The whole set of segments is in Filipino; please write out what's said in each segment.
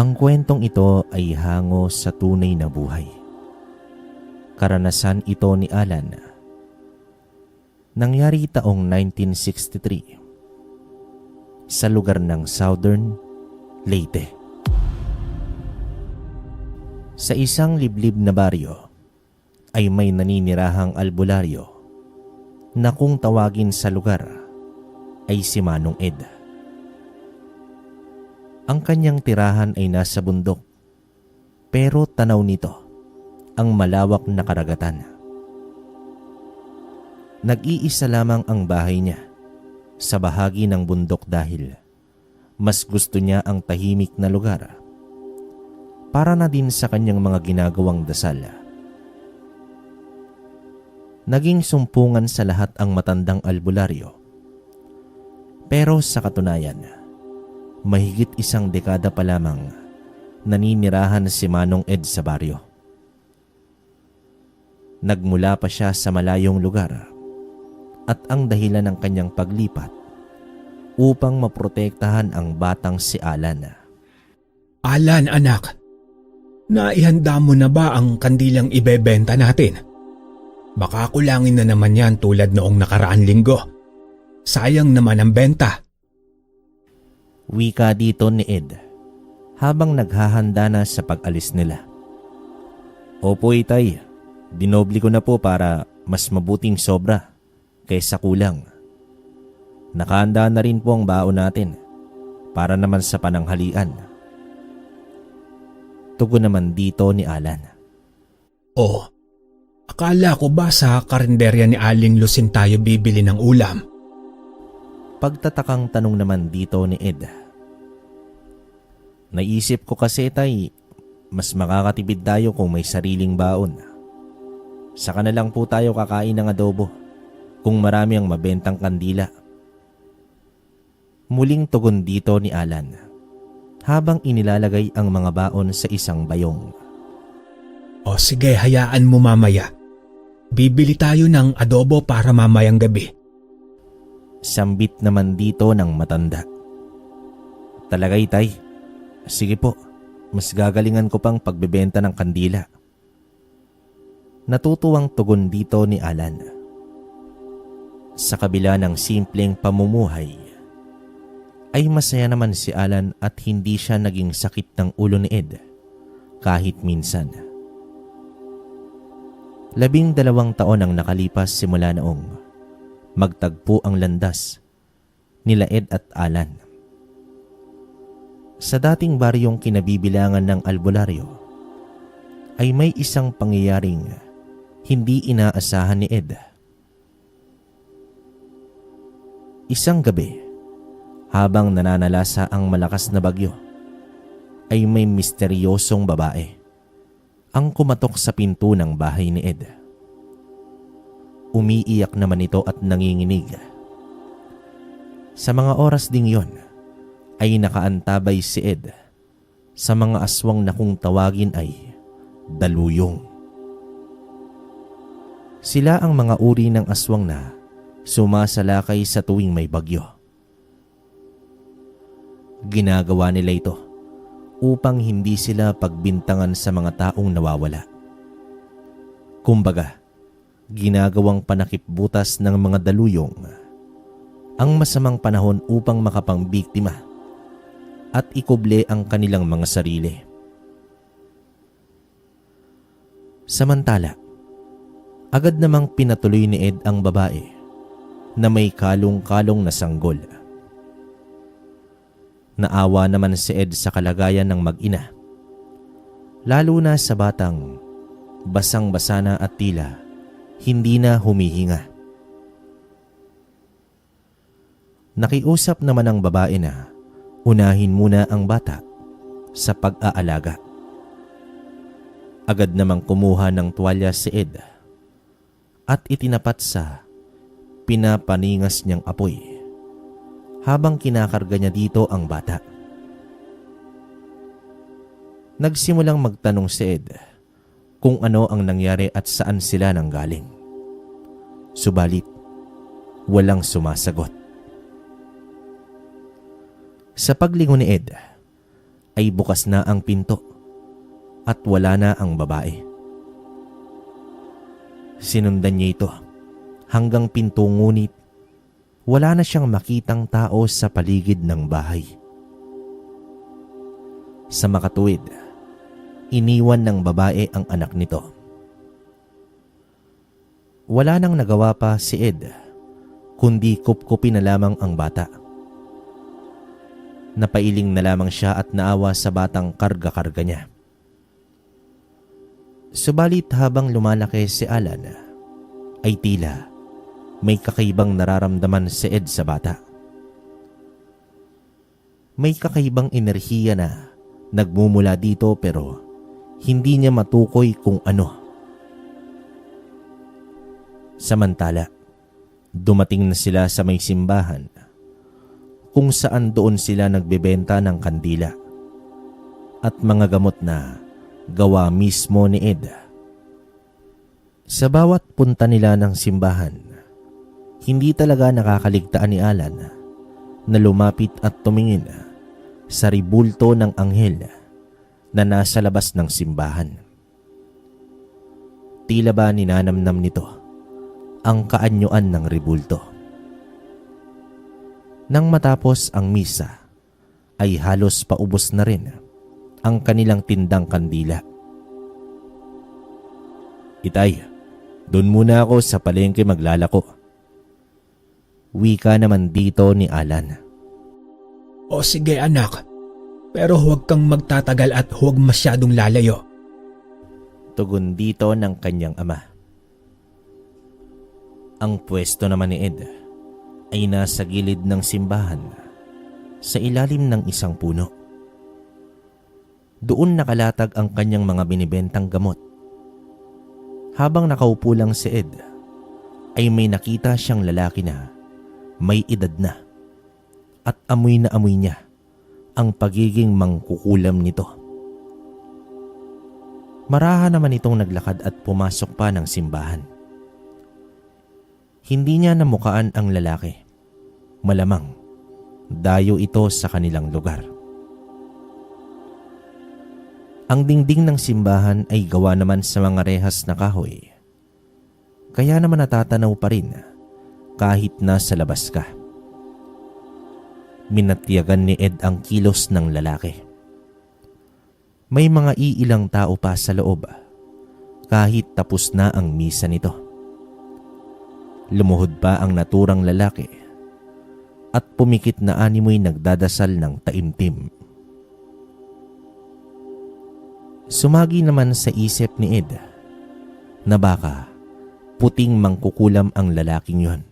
Ang kwentong ito ay hango sa tunay na buhay. Karanasan ito ni Alan. Nangyari taong 1963 sa lugar ng Southern Leyte. Sa isang liblib na baryo ay may naninirahang albularyo na kung tawagin sa lugar ay si Manong Ed. Ang kanyang tirahan ay nasa bundok, pero tanaw nito ang malawak na karagatan. Nag-iisa lamang ang bahay niya sa bahagi ng bundok dahil mas gusto niya ang tahimik na lugar para na din sa kanyang mga ginagawang dasal. Naging sumpungan sa lahat ang matandang albularyo, pero sa katunayan, mahigit isang dekada pa lamang naninirahan si Manong Ed sa baryo. Nagmula pa siya sa malayong lugar at ang dahilan ng kanyang paglipat upang maprotektahan ang batang si Alan. Alan, anak, naihanda mo na ba ang kandilang ibebenta natin? Baka kulangin na naman yan tulad noong nakaraan linggo. Sayang naman ang benta. Wika dito ni Ed habang naghahanda na sa pag-alis nila. Opo itay, dinobli ko na po para mas mabuting sobra kaysa kulang. Nakahanda na rin po ang baon natin para naman sa pananghalian. Tugon naman dito ni Alan. Oh, akala ko ba sa karinderya ni Aling Lucin tayo bibili ng ulam? Pagtatakang tanong naman dito ni Ed. Naisip ko kasi tay, mas makakatipid tayo kung may sariling baon. Saka na lang po tayo kakain ng adobo kung marami ang mabentang kandila. Muling tugon dito ni Alan habang inilalagay ang mga baon sa isang bayong. O sige, hayaan mo mamaya. Bibili tayo ng adobo para mamayang gabi. Sambit naman dito ng matanda. Talagay tay. Sige po, mas gagalingan ko pang pagbebenta ng kandila. Natutuwang tugon dito ni Alan. Sa kabila ng simpleng pamumuhay, ay masaya naman si Alan at hindi siya naging sakit ng ulo ni Ed kahit minsan. 12 taon ang nakalipas simula noong magtagpo ang landas nila Ed at Alan. Sa dating baryong kinabibilangan ng albularyo, ay may isang pangyayaring hindi inaasahan ni Ed. Isang gabi, habang nananalasa ang malakas na bagyo, ay may misteryosong babae ang kumatok sa pinto ng bahay ni Ed. Umiiyak naman ito at nanginginig. Sa mga oras ding yon, ay nakaantabay si Ed sa mga aswang na kung tawagin ay daluyong. Sila ang mga uri ng aswang na sumasalakay sa tuwing may bagyo. Ginagawa nila ito upang hindi sila pagbintangan sa mga taong nawawala. Kumbaga, ginagawang panakipbutas ng mga daluyong ang masamang panahon upang makapangbiktima at ikuble ang kanilang mga sarili. Samantala, agad namang pinatuloy ni Ed ang babae na may kalong-kalong na sanggol. Naawa naman si Ed sa kalagayan ng mag-ina, lalo na sa batang basang-basa na at tila hindi na humihinga. Nakiusap naman ang babae na unahin muna ang bata sa pag-aalaga. Agad namang kumuha ng tuwalya si Ed at itinapat sa pinapaningas niyang apoy habang kinakarga niya dito ang bata. Nagsimulang magtanong si Ed kung ano ang nangyari at saan sila nanggaling. Subalit, walang sumasagot. Sa paglingon ni Ed, ay bukas na ang pinto at wala na ang babae. Sinundan niya ito hanggang pinto, ngunit wala na siyang makitang tao sa paligid ng bahay. Sa makatuwid, iniwan ng babae ang anak nito. Wala nang nagawa pa si Ed kundi kupkupin na lamang ang bata. Napailing na lamang siya at naawa sa batang karga-karga niya. Subalit habang lumalaki si Alan, ay tila may kakaibang nararamdaman si Ed sa bata. May kakaibang enerhiya na nagmumula dito pero hindi niya matukoy kung ano. Samantala, dumating na sila sa may simbahan kung saan doon sila nagbebenta ng kandila at mga gamot na gawa mismo ni Ed. Sa bawat punta nila ng simbahan, hindi talaga nakakaligtaan ni Alan na lumapit at tumingin sa ribulto ng anghel na nasa labas ng simbahan. Tila ba ninanamnam nito ang kaanyuan ng ribulto. Nang matapos ang misa, ay halos paubos na rin ang kanilang tindang kandila. "Itay, doon muna ako sa palengke maglalako." Wika naman dito ni Alan. O sige anak, pero huwag kang magtatagal at huwag masyadong lalayo. Tugon dito ng kanyang ama. Ang pwesto naman ni Ed ay nasa gilid ng simbahan sa ilalim ng isang puno. Doon nakalatag ang kanyang mga binibentang gamot. Habang nakaupo lang si Ed, ay may nakita siyang lalaki na may edad na at amoy na amoy niya ang pagiging mangkukulam nito. Maraha naman itong naglakad at pumasok pa ng simbahan. Hindi niya namukaan ang lalaki. Malamang dayo ito sa kanilang lugar. Ang dingding ng simbahan ay gawa naman sa mga rehas na kahoy. Kaya naman natatanaw pa rin kahit nasa labas ka. Minatyagan ni Ed ang kilos ng lalaki. May mga iilang tao pa sa loob kahit tapos na ang misa nito. Lumuhod pa ang naturang lalaki at pumikit na animoy nagdadasal ng taimtim. Sumagi naman sa isip ni Ed na baka puting mangkukulam ang lalaking yon.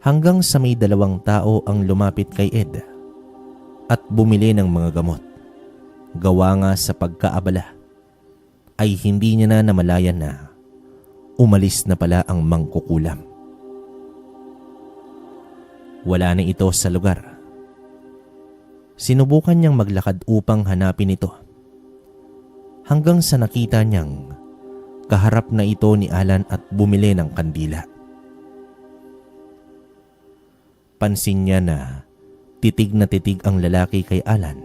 Hanggang sa may dalawang tao ang lumapit kay Ed at bumili ng mga gamot. Gawa nga sa pagkaabala ay hindi niya na namalayan na umalis na pala ang mangkukulam. Wala na ito sa lugar. Sinubukan niyang maglakad upang hanapin ito. Hanggang sa nakita niyang kaharap na ito ni Alan at bumili ng kandila. Pansin niya na titig ang lalaki kay Alan,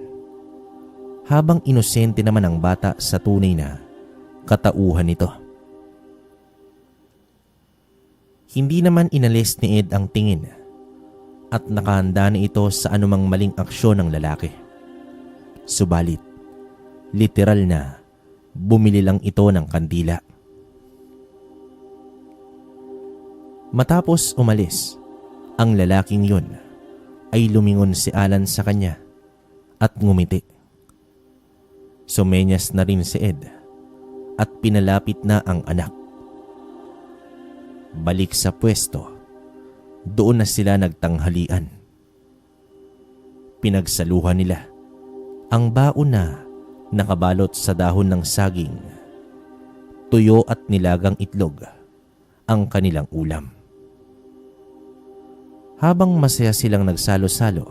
habang inosente naman ang bata sa tunay na katauhan nito. Hindi naman inalis ni Ed ang tingin at nakahanda na ito sa anumang maling aksyon ng lalaki. Subalit, literal na bumili lang ito ng kandila. Matapos umalis, ang lalaking yun ay lumingon si Alan sa kanya at ngumiti. Sumenyas na rin si Ed at pinalapit na ang anak. Balik sa pwesto, doon na sila nagtanghalian. Pinagsaluhan nila ang baon na nakabalot sa dahon ng saging, tuyo at nilagang itlog ang kanilang ulam. Habang masaya silang nagsalo-salo,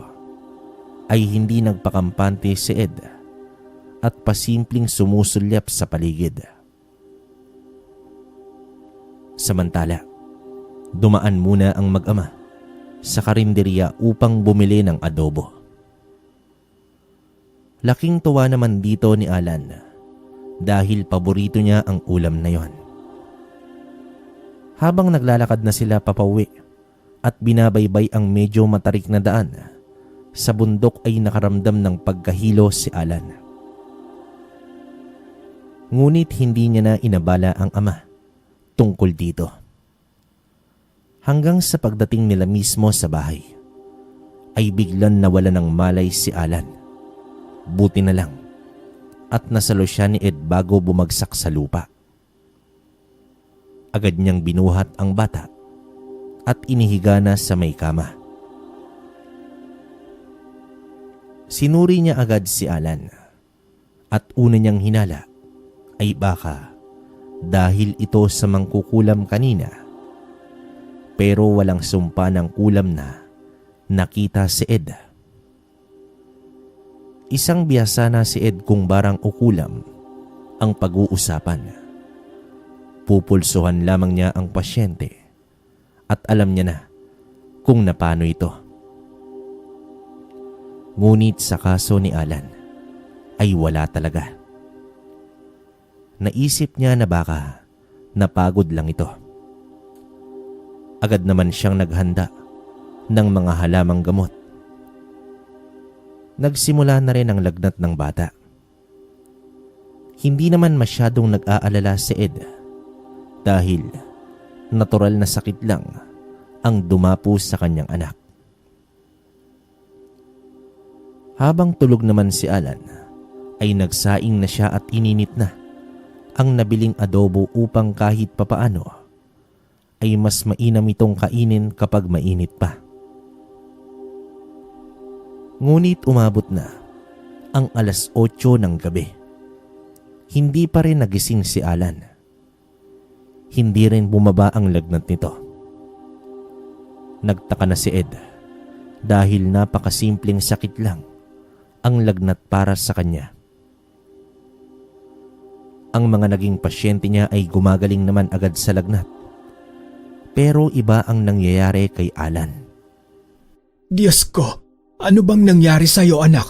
ay hindi nagpakampante si Ed at pasimpleng sumusulyap sa paligid. Samantala, dumaan muna ang mag-ama sa karinderya upang bumili ng adobo. Laking tuwa naman dito ni Alan dahil paborito niya ang ulam na yon. Habang naglalakad na sila papauwi at binabaybay ang medyo matarik na daan, sa bundok ay nakaramdam ng pagkahilo si Alan. Ngunit hindi niya na inabala ang ama tungkol dito. Hanggang sa pagdating nila mismo sa bahay, ay biglang nawala ng malay si Alan. Buti na lang at nasalo siya ni Ed bago bumagsak sa lupa. Agad niyang binuhat ang bata at inihiga na sa may kama. Sinuri niya agad si Alan at una niyang hinala ay baka dahil ito sa mangkukulam kanina, pero walang sumpa ng kulam na nakita si Ed. Isang biyasa na si Ed kung barang o kulam ang pag-uusapan. Pupulsuhan lamang niya ang pasyente at alam niya na kung napano ito. Ngunit sa kaso ni Alan ay wala talaga. Naisip niya na baka napagod lang ito. Agad naman siyang naghanda ng mga halamang gamot. Nagsimula na rin ang lagnat ng bata. Hindi naman masyadong nag-aalala si Ed dahil natural na sakit lang ang dumapo sa kanyang anak. Habang tulog naman si Alan ay nagsaing na siya at ininit na ang nabiling adobo upang kahit papaano ay mas mainam itong kainin kapag mainit pa. Ngunit umabot na ang 8:00 ng gabi. Hindi pa rin nagising si Alan. Hindi rin bumaba ang lagnat nito. Nagtaka na si Ed dahil napakasimpleng sakit lang ang lagnat para sa kanya. Ang mga naging pasyente niya ay gumagaling naman agad sa lagnat. Pero iba ang nangyayari kay Alan. Diyos ko! Ano bang nangyari sa'yo, anak?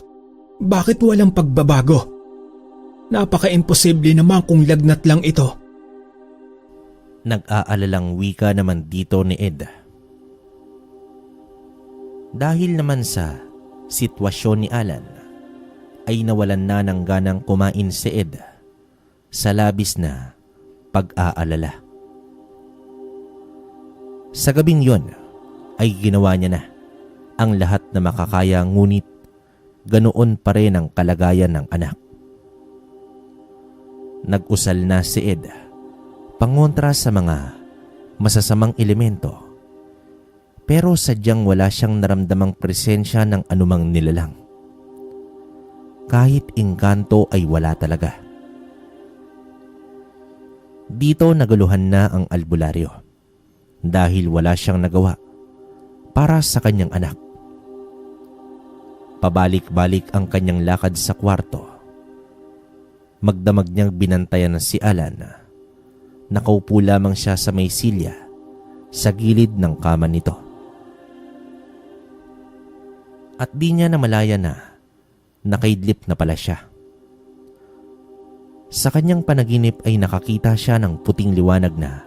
Bakit walang pagbabago? Napaka-imposible naman kung lagnat lang ito. Nag-aalalang wika naman dito ni Ed. Dahil naman sa sitwasyon ni Alan, ay nawalan na ng ganang kumain si Ed sa labis na pag-aalala. Sa gabing yon ay ginawa niya na ang lahat na makakaya, ngunit ganoon pa rin ang kalagayan ng anak. Nag-usal na si Ed pangontra sa mga masasamang elemento, pero sadyang wala siyang naramdamang presensya ng anumang nilalang. Kahit engkanto ay wala talaga. Dito naguluhan na ang albularyo dahil wala siyang nagawa para sa kanyang anak. Pabalik-balik ang kanyang lakad sa kwarto. Magdamag niyang binantayan si Alan. Nakaupo lamang siya sa may silya sa gilid ng kama nito. At di niya namalaya na nakaidlip na pala siya. Sa kanyang panaginip ay nakakita siya ng puting liwanag na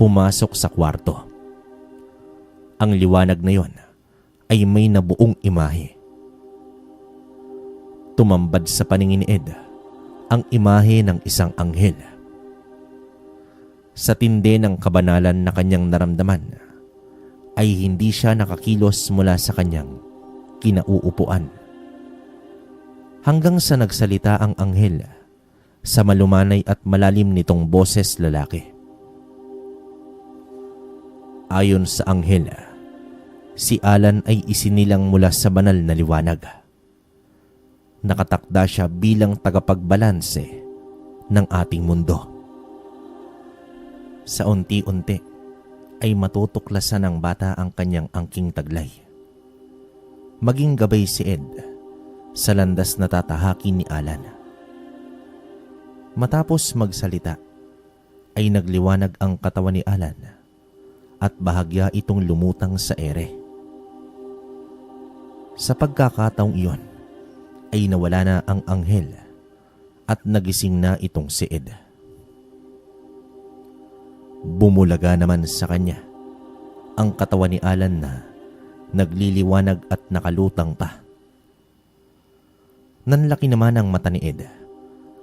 pumasok sa kwarto. Ang liwanag na yon ay may nabuong imahe. Tumambad sa paningin ni Ed ang imahe ng isang anghel. Sa tindi ng kabanalan na kanyang naramdaman, ay hindi siya nakakilos mula sa kanyang kinauupuan. Hanggang sa nagsalita ang anghel sa malumanay at malalim nitong boses lalaki. Ayon sa anghel, si Alan ay isinilang mula sa banal na liwanag. Nakatakda siya bilang tagapagbalanse ng ating mundo. Sa unti-unti ay matutuklasan ng bata ang kanyang angking taglay. Maging gabay si Ed sa landas na tatahakin ni Alan. Matapos magsalita ay nagliwanag ang katawan ni Alan at bahagya itong lumutang sa ere. Sa pagkakataong iyon ay nawala na ang anghel at nagising na itong si Ed. Bumulaga naman sa kanya ang katawan ni Alan na nagliliwanag at nakalutang pa. Nanlaki naman ang mata ni Ed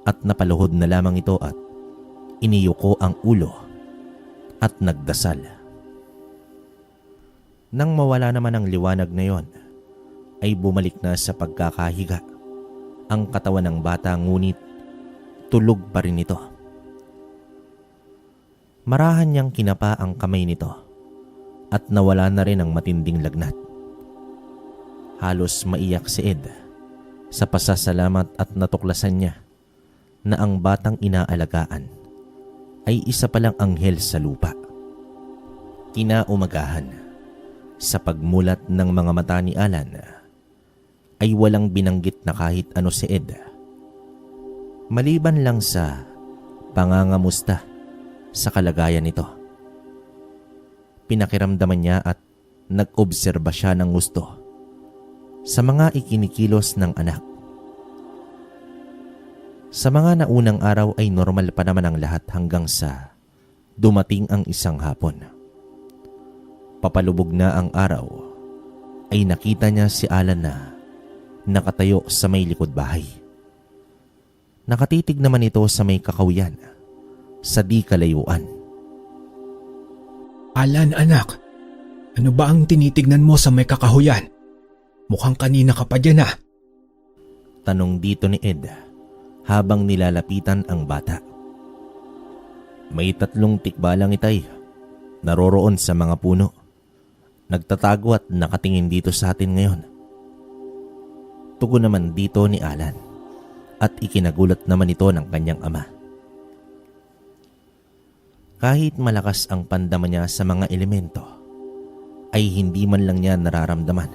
at napaluhod na lamang ito at iniyuko ang ulo at nagdasal. Nang mawala naman ang liwanag na yon, ay bumalik na sa pagkakahiga ang katawan ng bata, ngunit tulog pa rin ito. Marahan niyang kinapa ang kamay nito at nawala na rin ang matinding lagnat. Halos maiyak si Ed sa pasasalamat at natuklasan niya na ang batang inaalagaan ay isa palang anghel sa lupa. Kinaumagahan, sa pagmulat ng mga mata ni Alan, ay walang binanggit na kahit ano si Ed. Maliban lang sa pangangamusta sa kalagayan nito. Pinakiramdaman niya at nag-obserba siya ng gusto sa mga ikinikilos ng anak. Sa mga naunang araw ay normal pa naman ang lahat hanggang sa dumating ang isang hapon. Papalubog na ang araw ay nakita niya si Alan na nakatayo sa may likod bahay. Nakatitig naman ito sa may kakawian sa di kalayuan. Alan, anak, ano ba ang tinitignan mo sa may kakahuyan? Mukhang kanina ka pa dyan ah. Tanong dito ni Ed habang nilalapitan ang bata. May 3 tikbalang itay, naroroon sa mga puno. Nagtatago at nakatingin dito sa atin ngayon. Tugon naman dito ni Alan at ikinagulat naman ito ng kanyang ama. Kahit malakas ang pandama niya sa mga elemento, ay hindi man lang niya nararamdaman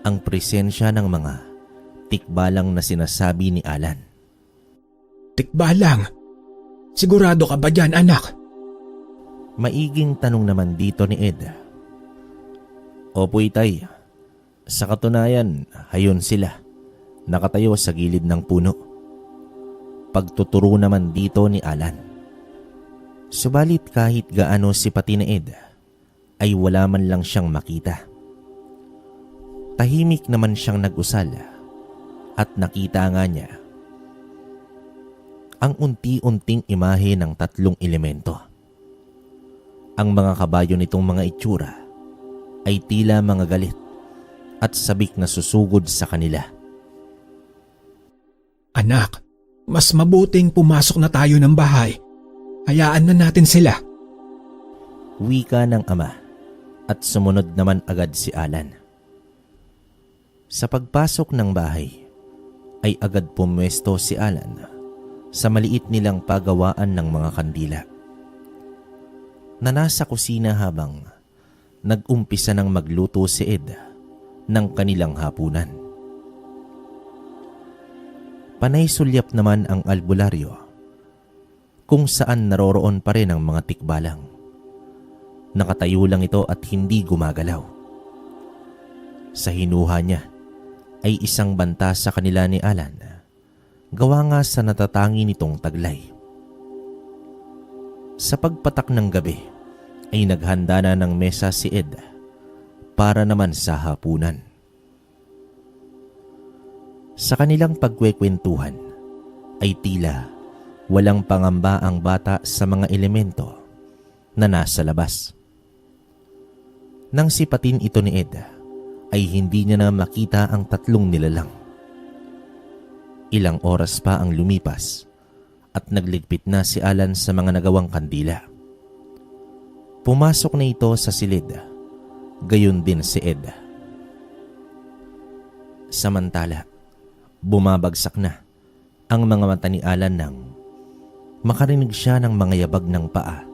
ang presensya ng mga tikbalang na sinasabi ni Alan. Tikbalang? Sigurado ka ba dyan, anak? Maiging tanong naman dito ni Ed. Opo, itay. Sa katunayan, hayon sila, nakatayo sa gilid ng puno. Pagtuturo naman dito ni Alan. Subalit kahit gaano sipati ni Ed, ay wala man lang siyang makita. Tahimik naman siyang nag-usal at nakita nga niya ang unti-unting imahe ng 3 elemento. Ang mga kabayo nitong mga itsura ay tila mga galit at sabik na susugod sa kanila. Anak, mas mabuting pumasok na tayo ng bahay. Hayaan na natin sila. Wika ng ama at sumunod naman agad si Alan. Sa pagpasok ng bahay ay agad pumwesto si Alan sa maliit nilang pagawaan ng mga kandila na nasa kusina habang nag-umpisa ng magluto si Ed ng kanilang hapunan. Panay sulyap naman ang albularyo kung saan naroroon pa rin ang mga tikbalang. Nakatayo lang ito at hindi gumagalaw. Sa hinuha niya ay isang banta sa kanila ni Alan, gawa nga sa natatangi nitong taglay. Sa pagpatak ng gabi ay naghanda na ng mesa si Ed para naman sa hapunan. Sa kanilang pagkwekwentuhan ay tila walang pangamba ang bata sa mga elemento na nasa labas. Nang sipatin ito ni Ed ay hindi niya na makita ang 3 nilalang. Ilang oras pa ang lumipas at nagligpit na si Alan sa mga nagawang kandila. Pumasok na ito sa silid, gayon din si Ed. Samantala, bumabagsak na ang mga mata ni Alan nang makarinig siya ng mga yabag ng paa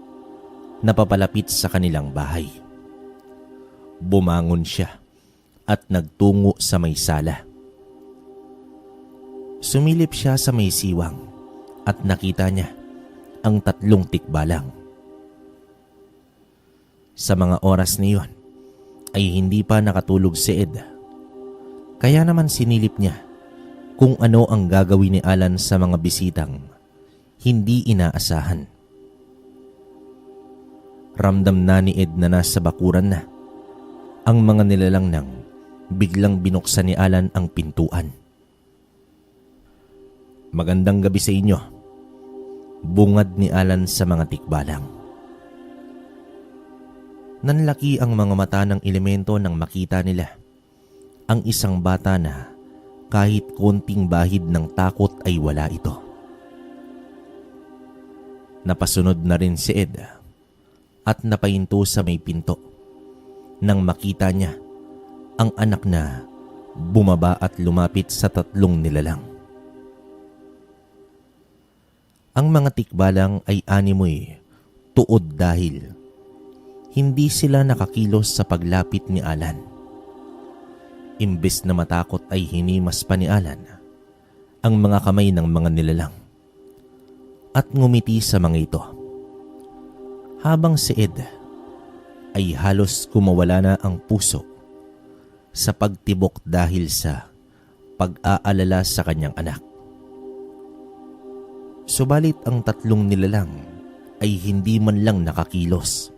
na papalapit sa kanilang bahay. Bumangon siya at nagtungo sa may sala. Sumilip siya sa may siwang at nakita niya ang 3 tikbalang. Sa mga oras na iyon ay hindi pa nakatulog si Ed. Kaya naman sinilip niya kung ano ang gagawin ni Alan sa mga bisitang hindi inaasahan. Ramdam na ni Ed na nasa bakuran na ang mga nilalang nang biglang binuksan ni Alan ang pintuan. "Magandang gabi sa inyo," bungad ni Alan sa mga tikbalang. Nanlaki ang mga mata ng elemento nang makita nila ang isang bata na kahit konting bahid ng takot ay wala ito. Napasunod na rin si Ed at napahinto sa may pinto nang makita niya ang anak na bumaba at lumapit sa tatlong nilalang. Ang mga tikbalang ay animoy tuod dahil hindi sila nakakilos sa paglapit ni Alan. Imbes na matakot ay hinimas pa ni Alan ang mga kamay ng mga nilalang at ngumiti sa mga ito. Habang si Ed ay halos kumawala na ang puso sa pagtibok dahil sa pag-aalala sa kanyang anak. Subalit ang tatlong nilalang ay hindi man lang nakakilos.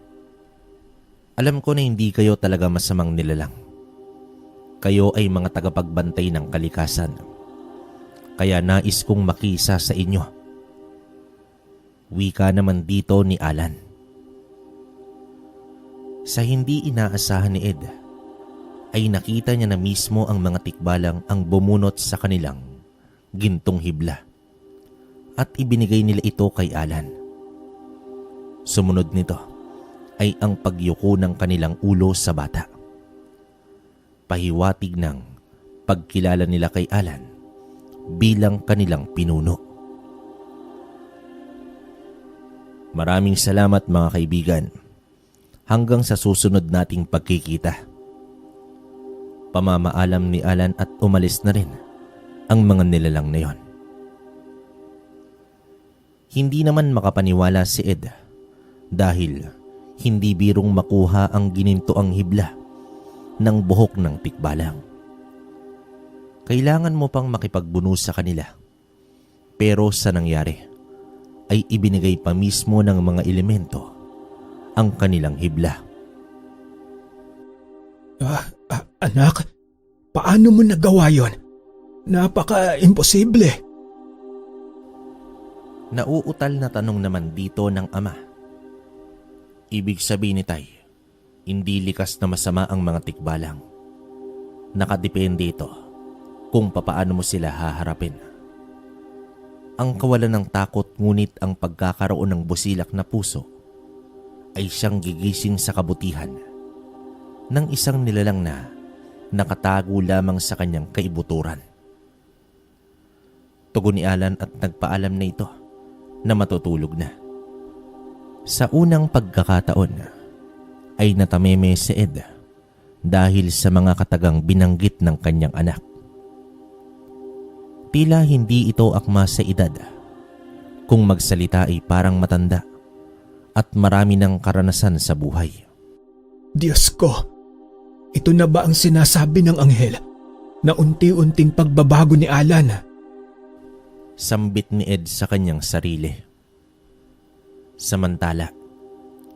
"Alam ko na hindi kayo talaga masamang nilalang. Kayo ay mga tagapagbantay ng kalikasan. Kaya nais kong makisa sa inyo." Wika naman dito ni Alan. Sa hindi inaasahan ni Ed, ay nakita niya na mismo ang mga tikbalang ang bumunot sa kanilang gintong hibla at ibinigay nila ito kay Alan. Sumunod nito ay ang pagyuko ng kanilang ulo sa bata. Pahiwatig ng pagkilala nila kay Alan bilang kanilang pinuno. "Maraming salamat mga kaibigan. Hanggang sa susunod nating pagkikita." Pamamaalam ni Alan at umalis na rin ang mga nilalang na yon. Hindi naman makapaniwala si Ed dahil hindi birong makuha ang ginintoang hibla ng buhok ng tikbalang. Kailangan mo pang makipagbuno sa kanila. Pero sa nangyari ay ibinigay pa mismo ng mga elemento ang kanilang hibla. Anak, paano mo nagawa yon? Napaka-imposible. Nauutal na tanong naman dito ng ama. Ibig sabihin ni Tay, hindi likas na masama ang mga tikbalang. Nakadepende ito kung papaano mo sila haharapin. Ang kawalan ng takot ngunit ang pagkakaroon ng busilak na puso ay siyang gigising sa kabutihan ng isang nilalang na nakatago lamang sa kanyang kaibuturan. Tugon ni Alan at nagpaalam na ito na matutulog na. Sa unang pagkakataon ay natameme si Ed dahil sa mga katagang binanggit ng kanyang anak. Tila hindi ito akma sa edad. Kung magsalita ay parang matanda at marami ng karanasan sa buhay. Diyos ko, ito na ba ang sinasabi ng anghel na unti-unting pagbabago ni Alan? Sambit ni Ed sa kanyang sarili. Samantala,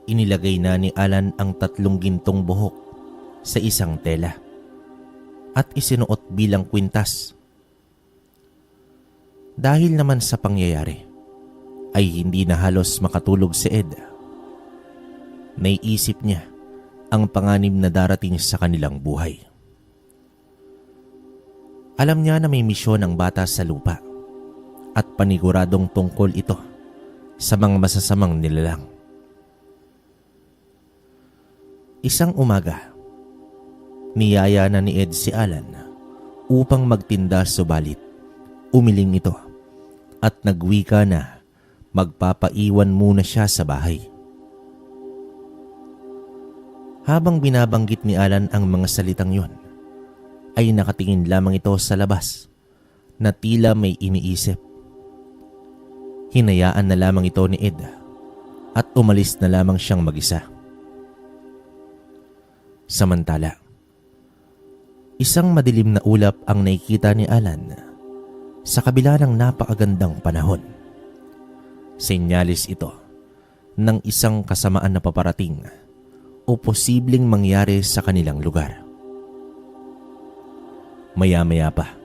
inilagay na ni Alan ang 3 gintong buhok sa isang tela at isinuot bilang kwintas. Dahil naman sa pangyayari, ay hindi na halos makatulog si Ed. Naiisip niya ang panganib na darating sa kanilang buhay. Alam niya na may misyon ang bata sa lupa at paniguradong tungkol ito sa mga masasamang nilalang. Isang umaga, niyaya na ni Ed si Alan upang magtinda, subalit umiling ito at nagwika na magpapaiwan muna siya sa bahay. Habang binabanggit ni Alan ang mga salitang yon, ay nakatingin lamang ito sa labas na tila may iniisip. Hinayaan na lamang ito ni Ed at umalis na lamang siyang mag-isa. Samantala, isang madilim na ulap ang nakikita ni Alan sa kabila ng napakagandang panahon. Senyalis ito ng isang kasamaan na paparating o posibleng mangyari sa kanilang lugar. Maya-maya pa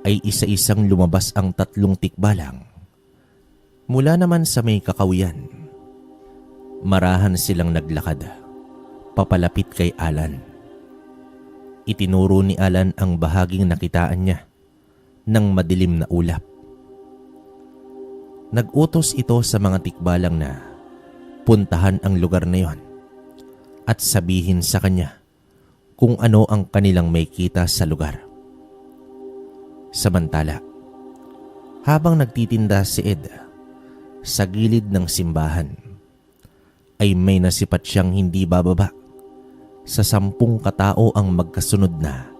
ay isa-isang lumabas ang 3 tikbalang. Mula naman sa may kakawian, marahan silang naglakad papalapit kay Alan. Itinuro ni Alan ang bahaging nakitaan niya ng madilim na ulap. Nag-utos ito sa mga tikbalang na puntahan ang lugar na yon at sabihin sa kanya kung ano ang kanilang may kita sa lugar. Samantala, habang nagtitinda si Ed sa gilid ng simbahan, ay may nasipat siyang hindi bababa sa 10 katao ang magkasunod na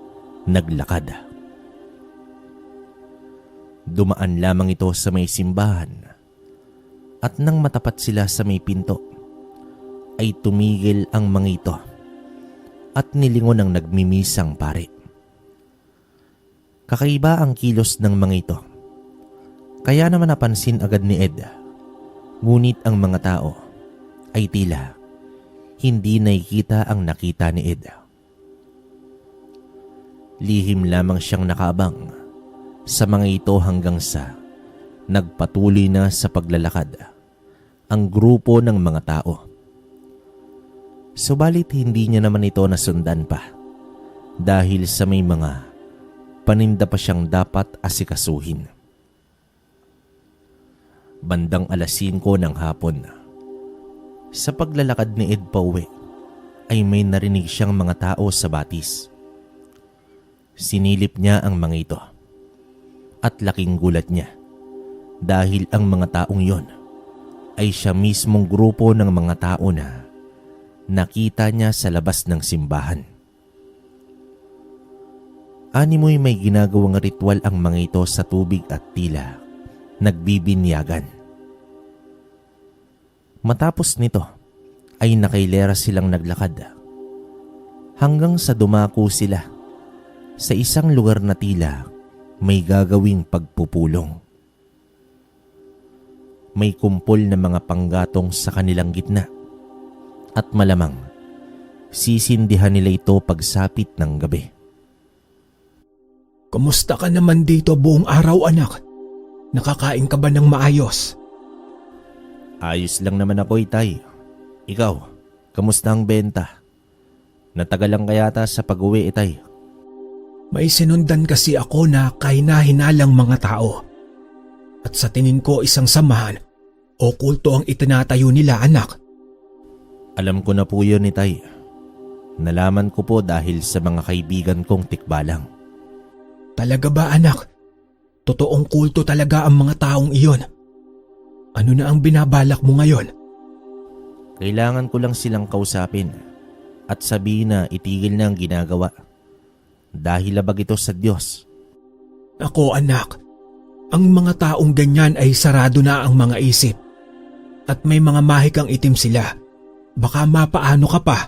naglakad. Dumaan lamang ito sa may simbahan at nang matapat sila sa may pinto, ay tumigil ang mga ito at nilingon ang nagmimisang pare. Kakaiba ang kilos ng mga ito, kaya naman napansin agad ni Ed. Ngunit ang mga tao ay tila hindi nakikita ang nakita ni Ed. Lihim lamang siyang nakaabang sa mga ito hanggang sa nagpatuloy na sa paglalakad ang grupo ng mga tao. Subalit hindi niya naman ito nasundan pa dahil sa may mga paninda pa siyang dapat asikasuhin. Bandang 5:00 ng hapon, sa paglalakad ni Ed pauwi, ay may narinig siyang mga tao sa batis. Sinilip niya ang mga ito at laking gulat niya dahil ang mga taong yon ay siya mismong grupo ng mga tao na nakita niya sa labas ng simbahan. Animoy may ginagawang ritual ang mga ito sa tubig at tila nagbibinyagan. Matapos nito ay nakailera silang naglakad hanggang sa dumako sila sa isang lugar na tila may gagawing pagpupulong. May kumpol na mga panggatong sa kanilang gitna at malamang sisindihan nila ito pagsapit ng gabi. Kumusta ka naman dito buong araw, anak? Nakakain ka ba ng maayos? Ayos lang naman ako, Itay. Ikaw, kamusta ang benta? Natagalan ka yata sa pag-uwi, Itay. May sinundan kasi ako na kahina-hinalang mga tao. At sa tingin ko isang samahan o kulto ang itinatayo nila, anak. Alam ko na po yun, Itay. Nalaman ko po dahil sa mga kaibigan kong tikbalang. Talaga ba, anak? Totoong kulto talaga ang mga taong iyon. Ano na ang binabalak mo ngayon? Kailangan ko lang silang kausapin at sabihin na itigil na ang ginagawa dahil labag ito sa Diyos. Ako, anak, ang mga taong ganyan ay sarado na ang mga isip at may mga mahikang itim sila. Baka mapaano ka pa.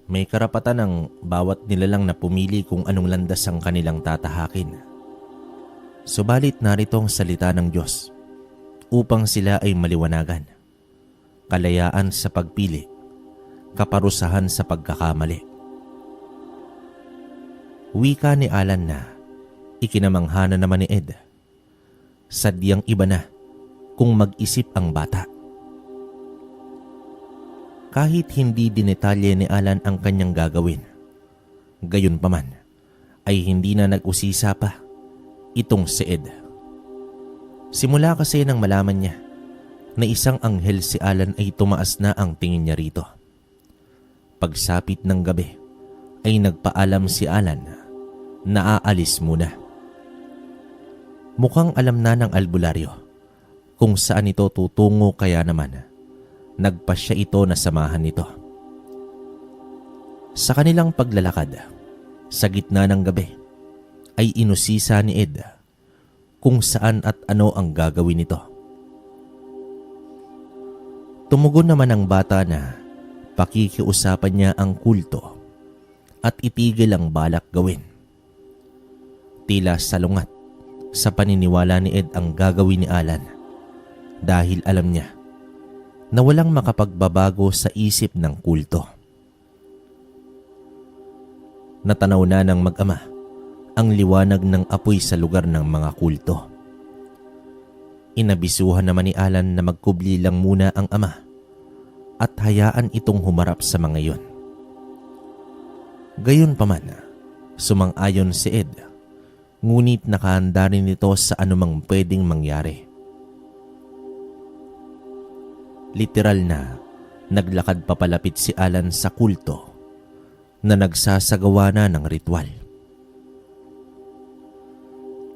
May karapatan ng bawat nilalang na pumili kung anong landas ang kanilang tatahakin. Subalit narito ang salita ng Diyos upang sila ay maliwanagan. Kalayaan sa pagpili, kaparusahan sa pagkakamali. Wika ni Alan na ikinamangha na naman ni Ed. Sadyang iba na kung mag-isip ang bata. Kahit hindi dinetalye ni Alan ang kanyang gagawin, gayunpaman ay hindi na nag-usisa pa itong si Ed. Simula kasi nang malaman niya na isang anghel si Alan ay tumaas na ang tingin niya rito. Pagsapit ng gabi ay nagpaalam si Alan na aalis muna. Mukhang alam na ng albularyo kung saan ito tutungo, kaya naman nagpasya ito na samahan nito. Sa kanilang paglalakad, sa gitna ng gabi, ay inusisa ni Ed kung saan at ano ang gagawin nito. Tumugon naman ang bata na pakikiusapan niya ang kulto at itigil ang balak gawin. Tila salungat sa paniniwala ni Ed ang gagawin ni Alan dahil alam niya na walang makapagbabago sa isip ng kulto. Natanaw na ng mag-ama ang liwanag ng apoy sa lugar ng mga kulto. Inabisuhan naman ni Alan na magkubli lang muna ang ama at hayaan itong humarap sa mga yon. Gayunpaman, sumang-ayon si Ed, ngunit nakahanda rin ito sa anumang pwedeng mangyari. Literal na naglakad papalapit si Alan sa kulto na nagsasagawa na ng ritual.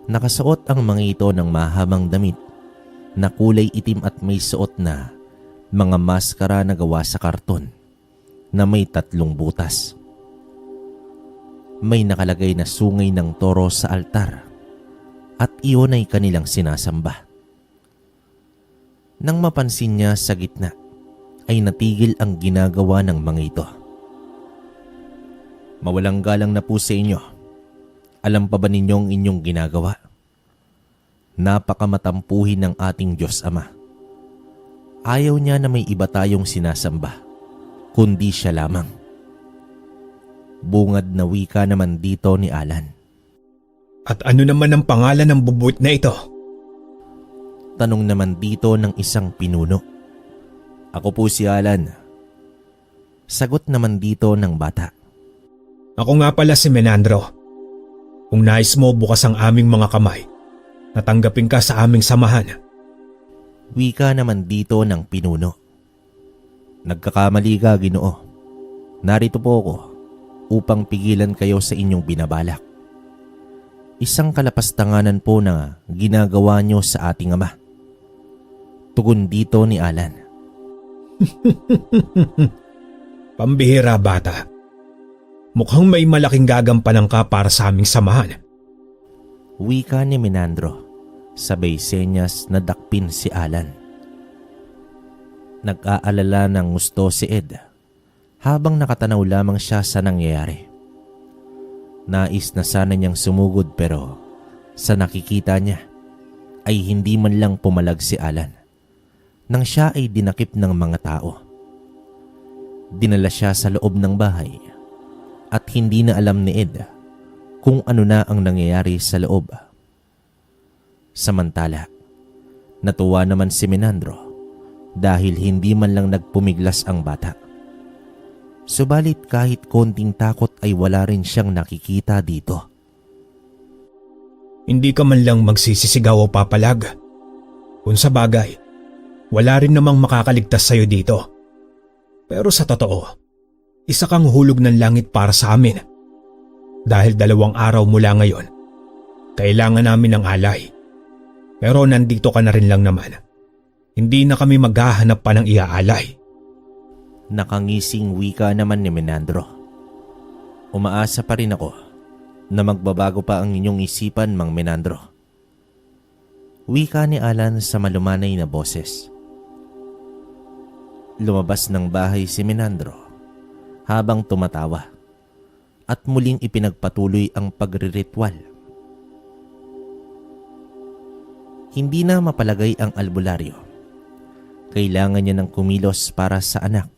Nakasuot ang mga ito ng mahabang damit na kulay itim at may suot na mga maskara na gawa sa karton na may 3 butas. May nakalagay na sungay ng toro sa altar at iyon ay kanilang sinasamba. Nang mapansin niya sa gitna ay natigil ang ginagawa ng mga ito. Mawalang galang na po sa inyo. Alam pa ba ninyong inyong ginagawa? Napakamatampuhin ng ating Diyos Ama. Ayaw niya na may iba tayong sinasamba, kundi siya lamang. Bungad na wika naman dito ni Alan. At ano naman ang pangalan ng bubuit na ito? Tanong naman dito ng isang pinuno. Ako po si Alan. Sagot naman dito ng bata. Ako nga pala si Menandro. Kung nais mo bukas ang aming mga kamay, natanggapin ka sa aming samahan. Wika naman dito ng pinuno. Nagkakamali ka, Ginoo. Narito po ako upang pigilan kayo sa inyong binabalak. Isang kalapastanganan po na ginagawa nyo sa ating ama. Tugon dito ni Alan. Pambihira, bata. Mukhang may malaking gagampanan ka para sa aming samahan. Wika ni Menandro. Sabay senyas na dakpin si Alan. Nag-aalala ng gusto si Ed habang nakatanaw lamang siya sa nangyayari. Nais na sana niyang sumugod pero sa nakikita niya ay hindi man lang pumalag si Alan nang siya ay dinakip ng mga tao. Dinala siya sa loob ng bahay at hindi na alam ni Ed kung ano na ang nangyayari sa loob. Samantala, natuwa naman si Menandro dahil hindi man lang nagpumiglas ang bata. Subalit kahit konting takot ay wala rin siyang nakikita dito. Hindi ka man lang magsisisigaw o papalag. Kung sa bagay, wala rin namang makakaligtas sa'yo dito. Pero sa totoo, isa kang hulog ng langit para sa amin. Dahil 2 araw mula ngayon, kailangan namin ng alay. Pero nandito ka na rin lang naman. Hindi na kami maghahanap pa ng iaalay. Nakangising wika naman ni Menandro. Umaasa pa rin ako na magbabago pa ang inyong isipan, Mang Menandro. Wika ni Alan sa malumanay na boses. Lumabas ng bahay si Menandro habang tumatawa at muling ipinagpatuloy ang pagriritual. Hindi na mapalagay ang albularyo. Kailangan niya ng kumilos para sa anak.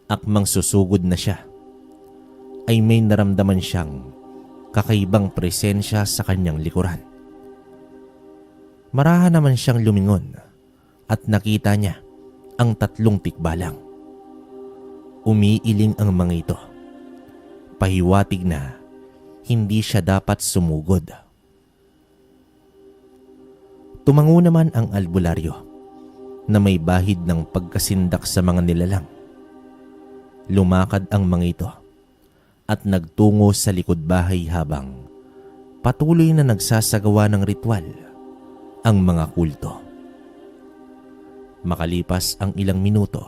Akmang susugod na siya, ay may naramdaman siyang kakaibang presensya sa kanyang likuran. Marahan naman siyang lumingon at nakita niya ang 3 tikbalang. Umiiling ang mga ito. Pahiwatig na hindi siya dapat sumugod. Tumango naman ang albularyo na may bahid ng pagkasindak sa mga nilalang. Lumakad ang mga ito at nagtungo sa likod bahay habang patuloy na nagsasagawa ng ritual ang mga kulto. Makalipas ang ilang minuto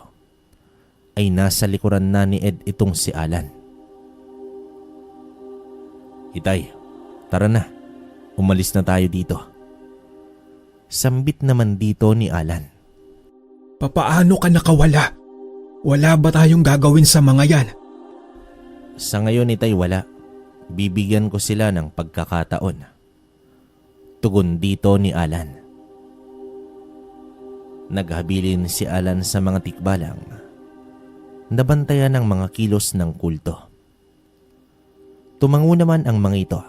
ay nasa likuran na ni Ed itong si Alan. Itay, tara na. Umalis na tayo dito. Sambit naman dito ni Alan. Papaano ka nakawala? Wala ba tayong gagawin sa mga yan? Sa ngayon, Itay, wala. Bibigyan ko sila ng pagkakataon. Tugon dito ni Alan. Naghabilin si Alan sa mga tikbalang. Nabantayan ang mga kilos ng kulto. Tumango naman ang mga ito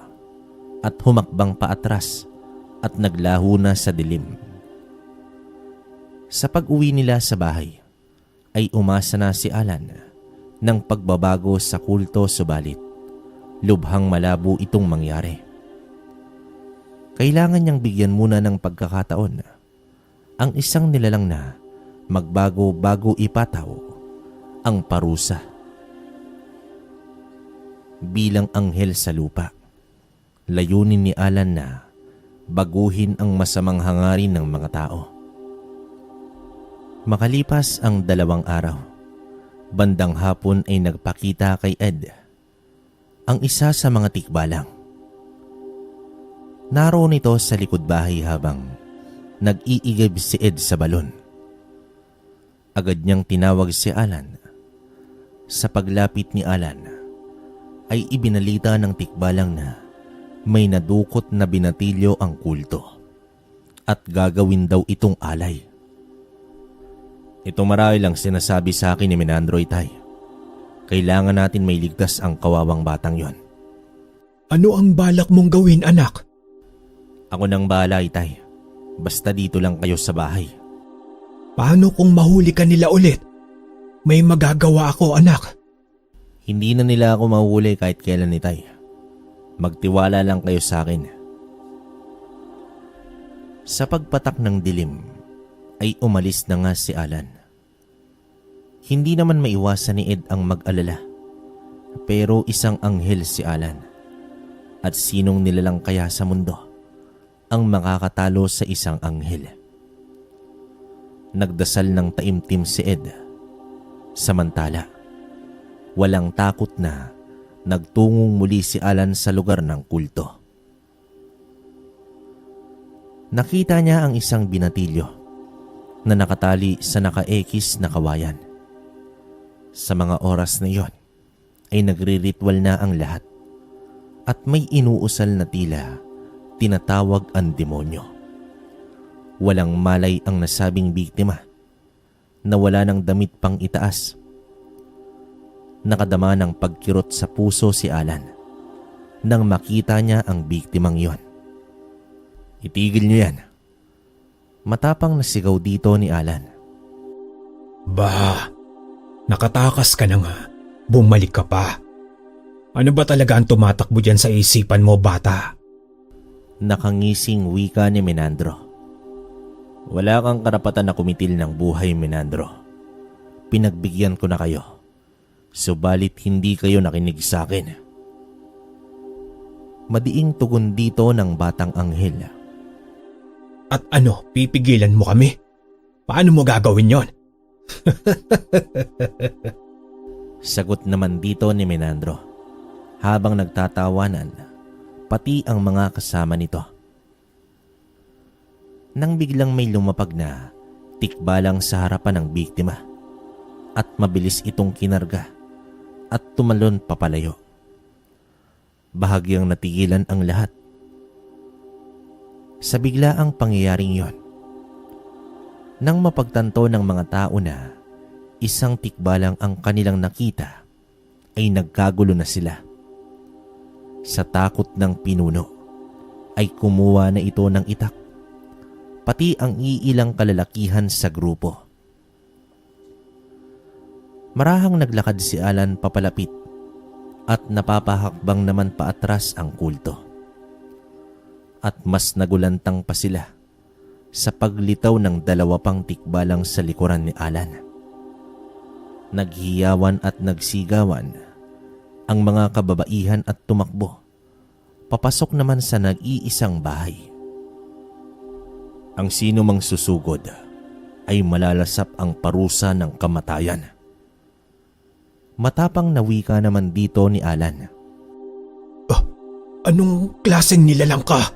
at humakbang paatras at naglaho na sa dilim. Sa pag-uwi nila sa bahay ay umasa na si Alan ng pagbabago sa kulto, subalit lubhang malabo itong mangyari. Kailangan niyang bigyan muna ng pagkakataon ang isang nilalang na magbago bago ipataw ang parusa. Bilang anghel sa lupa, layunin ni Alan na baguhin ang masamang hangarin ng mga tao. Makalipas ang 2 araw, bandang hapon ay nagpakita kay Ed ang isa sa mga tikbalang. Naroon ito sa likod bahay habang nag-iigib si Ed sa balon. Agad niyang tinawag si Alan. Sa paglapit ni Alan ay ibinalita ng tikbalang na may nadukot na binatilyo ang kulto at gagawin daw itong alay. Ito marahil lang sinasabi sa akin ni Menandro, Itay. Kailangan natin may ligtas ang kawawang batang yon. Ano ang balak mong gawin, anak? Ako nang bahala, Itay. Basta dito lang kayo sa bahay. Paano kung mahuli ka nila ulit? May magagawa ako, anak. Hindi na nila ako mahuhuli kahit kailan, Itay. Magtiwala lang kayo sa akin. Sa pagpatak ng dilim ay umalis na nga si Alan. Hindi naman maiwasan ni Ed ang mag-alala. Pero isang anghel si Alan. At sinong nilalang kaya sa mundo ang makakatalo sa isang anghel? Nagdasal ng taimtim si Ed. Samantala, walang takot na nagtungong muli si Alan sa lugar ng kulto. Nakita niya ang isang binatilyo na nakatali sa nakaekis na kawayan. Sa mga oras na iyon ay nagre-ritual na ang lahat at may inuusal na tila tinatawag ang demonyo. Walang malay ang nasabing biktima na wala ng damit pang itaas. Nakadama ng pagkirot sa puso si Alan nang makita niya ang biktimang iyon. Itigil niyo yan. Matapang na sigaw dito ni Alan. Bah, nakatakas ka na nga. Bumalik ka pa. Ano ba talaga ang tumatakbo dyan sa isipan mo, bata? Nakangising wika ni Menandro. Wala kang karapatan na kumitil ng buhay, Menandro. Pinagbigyan ko na kayo. Subalit hindi kayo nakinig sa akin. Madiing tugon dito ng batang anghel. At ano, pipigilan mo kami? Paano mo gagawin yon? Sagot naman dito ni Menandro habang nagtatawanan pati ang mga kasama nito. Nang biglang may lumapag na tikbalang sa harapan ng biktima at mabilis itong kinarga at tumalon papalayo. Bahagyang natigilan ang lahat. Sa biglaang pangyayaring yon, nang mapagtanto ng mga tao na isang tikbalang ang kanilang nakita, ay nagkagulo na sila. Sa takot ng pinuno ay kumuha na ito ng itak, pati ang iilang kalalakihan sa grupo. Marahang naglakad si Alan papalapit at napapahakbang naman paatras ang kulto. At mas nagulantang pa sila sa paglitaw ng 2 pang tikbalang sa likuran ni Alan. Naghiyawan at nagsigawan ang mga kababaihan at tumakbo. Papasok naman sa nag-iisang bahay. Ang sino mang susugod ay malalasap ang parusa ng kamatayan. Matapang na wika naman dito ni Alan. Anong klaseng nilalang ka?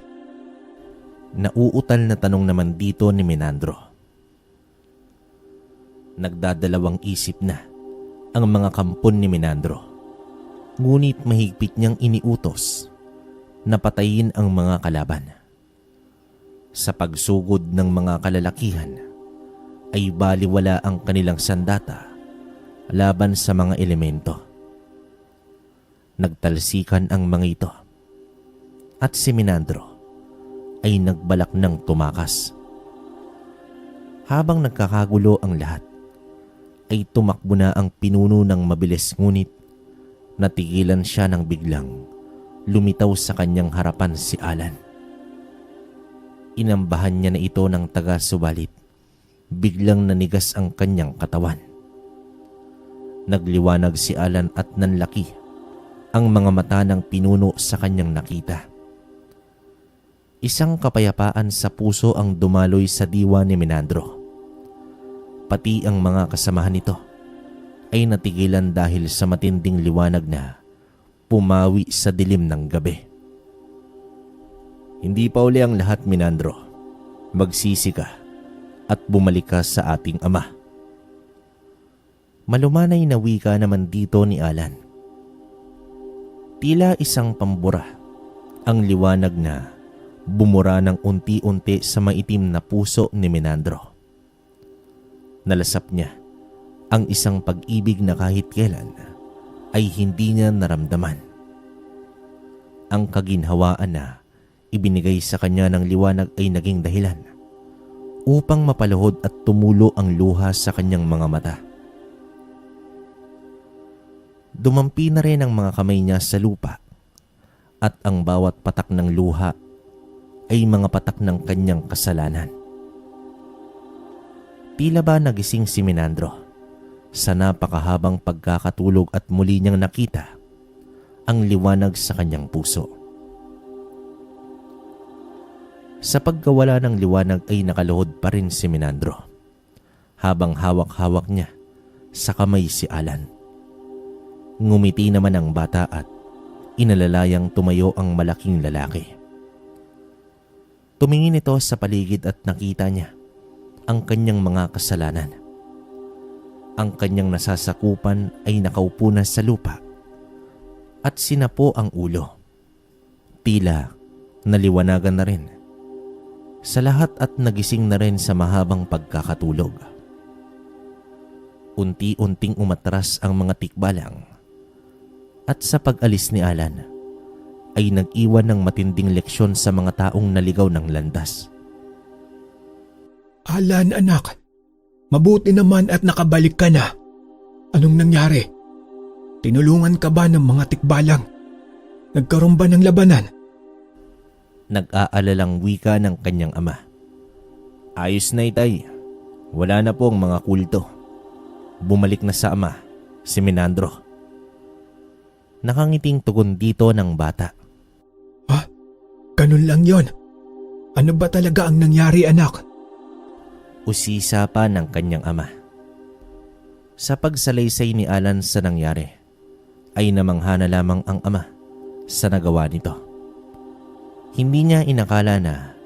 Nauutal na tanong naman dito ni Menandro. Nagdadalawang isip na ang mga kampon ni Menandro. Ngunit mahigpit niyang iniutos na patayin ang mga kalaban. Sa pagsugod ng mga kalalakihan ay baliwala ang kanilang sandata laban sa mga elemento. Nagtalsikan ang mga ito at si Menandro ay nagbalak ng tumakas. Habang nagkakagulo ang lahat, ay tumakbo na ang pinuno ng mabilis, ngunit natigilan siya nang biglang lumitaw sa kanyang harapan si Alan. Inambahan niya na ito ng taga, subalit biglang nanigas ang kanyang katawan. Nagliwanag si Alan at nanlaki ang mga mata ng pinuno sa kanyang nakita. Isang kapayapaan sa puso ang dumaloy sa diwa ni Menandro. Pati ang mga kasamahan nito ay natigilan dahil sa matinding liwanag na pumawi sa dilim ng gabi. Hindi pa uli ang lahat, Menandro. Magsisi ka at bumalik ka sa ating ama. Malumanay na wika naman dito ni Alan. Tila isang pambura ang liwanag na bumura ng unti-unti sa maitim na puso ni Menandro. Nalasap niya ang isang pag-ibig na kahit kailan ay hindi niya naramdaman. Ang kaginhawaan na ibinigay sa kanya ng liwanag ay naging dahilan upang mapaluhod at tumulo ang luha sa kanyang mga mata. Dumampi na rin ang mga kamay niya sa lupa at ang bawat patak ng luha ay mga patak ng kanyang kasalanan. Tila ba nagising si Menandro sa napakahabang pagkakatulog at muli niyang nakita ang liwanag sa kanyang puso. Sa pagkawala ng liwanag ay nakaluhod pa rin si Menandro habang hawak-hawak niya sa kamay si Alan. Ngumiti naman ang bata at inalalayang tumayo ang malaking lalaki. Tumingin ito sa paligid at nakita niya ang kanyang mga kasalanan. Ang kanyang nasasakupan ay nakaupo na sa lupa at sinapo ang ulo. Tila naliwanagan na rin sa lahat at nagising na rin sa mahabang pagkakatulog. Unti-unting umatras ang mga tikbalang at sa pag-alis ni Alan ay nag-iwan ng matinding leksyon sa mga taong naligaw ng landas. Alan, anak. Mabuti naman at nakabalik ka na. Anong nangyari? Tinulungan ka ba ng mga tikbalang? Nagkaroon ba ng labanan? Nag-aalalang wika ng kanyang ama. Ayos na, itay. Wala na po ang mga kulto. Bumalik na sa ama, si Menandro. Nakangiting tugon dito ng bata. Ha? Ganun lang yon? Ano ba talaga ang nangyari, anak? Usisa pa ng kanyang ama. Sa pagsalaysay ni Alan sa nangyari, ay namangha na lamang ang ama sa nagawa nito. Hindi niya inakala na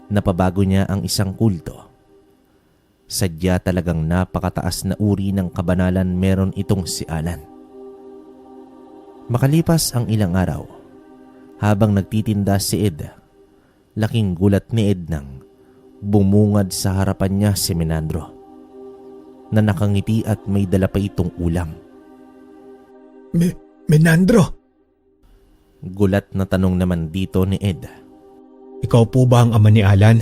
napabago niya ang isang kulto. Sadya talagang napakataas na uri ng kabanalan meron itong si Alan. Makalipas ang ilang araw, habang nagtitinda si Ed, laking gulat ni Ed nang bumungad sa harapan niya si Menandro na nakangiti at may dala pa itong ulam. Menandro? Gulat na tanong naman dito ni Ed. Ikaw po ba ang ama ni Alan?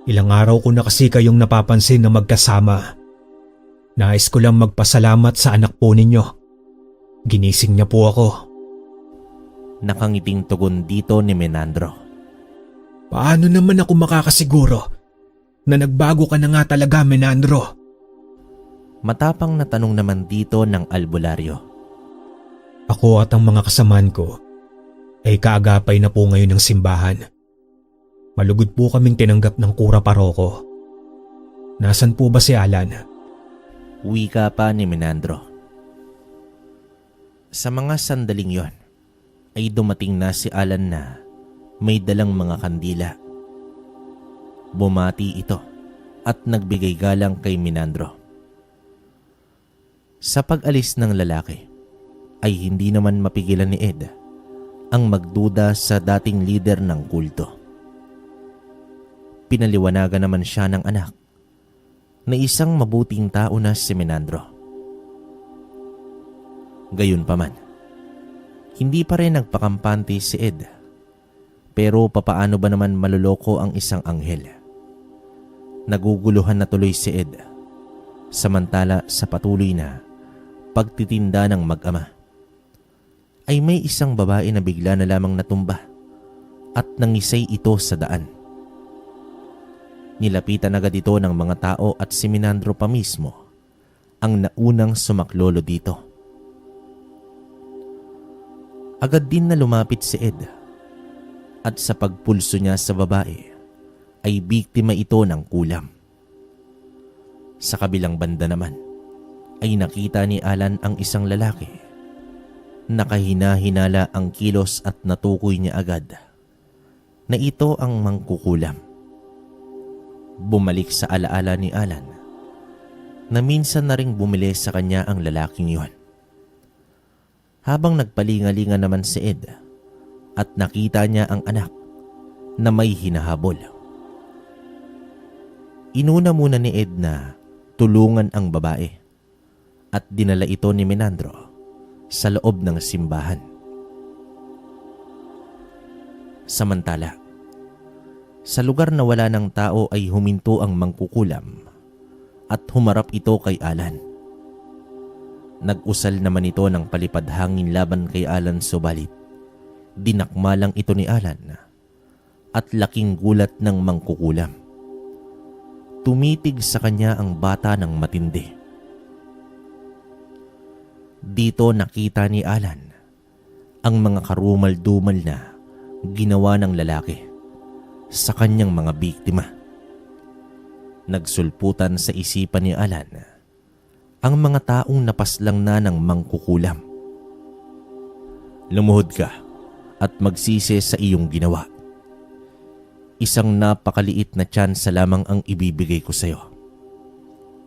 Ilang araw ko na kasi kayong napapansin na magkasama. Nais ko lang magpasalamat sa anak po ninyo. Ginising niya po ako. Nakangiting tugon dito ni Menandro. Paano naman ako makakasiguro na nagbago ka na nga talaga, Menandro? Matapang na tanong naman dito ng albularyo. Ako at ang mga kasamaan ko ay kaagapay na po ngayon ng simbahan. Malugod po kaming tinanggap ng kura paroko. Nasaan po ba si Alan? Wika pa ni Menandro. Sa mga sandaling yon ay dumating na si Alan na may dalang mga kandila. Bumati ito at nagbigay galang kay Menandro. Sa pag-alis ng lalaki ay hindi naman mapigilan ni Ed ang magduda sa dating leader ng kulto. pinaliwanagan naman siya ng anak na isang mabuting tao na si Menandro. Gayunpaman, hindi pa rin nagpakampante si Ed. Pero papaano ba naman maluloko ang isang anghel? Naguguluhan na tuloy si Ed, samantala sa patuloy na pagtitinda ng mag-ama ay may isang babae na bigla na lamang natumba at nangisay ito sa daan. Nilapitan agad ito ng mga tao at si Menandro pa mismo ang naunang sumaklolo dito. Agad din na lumapit si Ed at sa pagpulso niya sa babae ay biktima ito ng kulam. Sa kabilang banda naman ay nakita ni Alan ang isang lalaki. Nakahina-hinala ang kilos at natukoy niya agad na ito ang mangkukulam. Bumalik sa alaala ni Alan na minsan na ring bumili sa kanya ang lalaking yon. Habang nagpalingalinga naman si Ed at nakita niya ang anak na may hinahabol. Inuna muna ni Ed na tulungan ang babae at dinala ito ni Menandro sa loob ng simbahan. Samantala, sa lugar na wala ng tao ay huminto ang mangkukulam at humarap ito kay Alan. Nag-usal naman ito ng palipad hangin laban kay Alan, subalit dinakma lang ito ni Alan at laking gulat ng mangkukulam. Tumitig sa kanya ang bata ng matindi. Dito nakita ni Alan ang mga karumal-dumal na ginawa ng lalaki sa kanyang mga biktima. Nagsulputan sa isipan ni Alan ang mga taong napaslang na ng mangkukulam. Lumuhod ka at magsisi sa iyong ginawa. Isang napakaliit na tsansa lamang ang ibibigay ko sa iyo.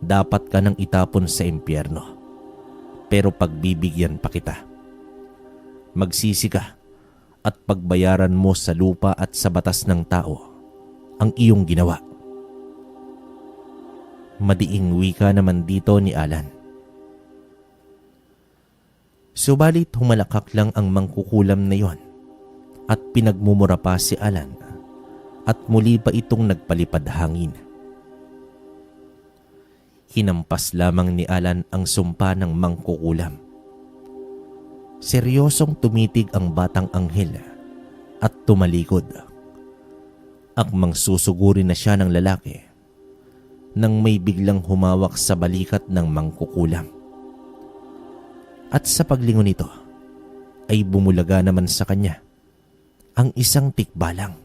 Dapat ka nang itapon sa impyerno, pero pagbibigyan pa kita. Magsisi ka at pagbayaran mo sa lupa at sa batas ng tao ang iyong ginawa. Madiing wika naman dito ni Alan. Subalit humalakak lang ang mangkukulam na yon at pinagmumura pa si Alan at muli pa itong nagpalipad hangin. Hinampas lamang ni Alan ang sumpa ng mangkukulam. Seryosong tumitig ang batang anghel at tumalikod. Akmang susugurin na siya ng lalaki nang may biglang humawak sa balikat ng mangkukulam. At sa paglingon nito ay bumulaga naman sa kanya ang isang tikbalang.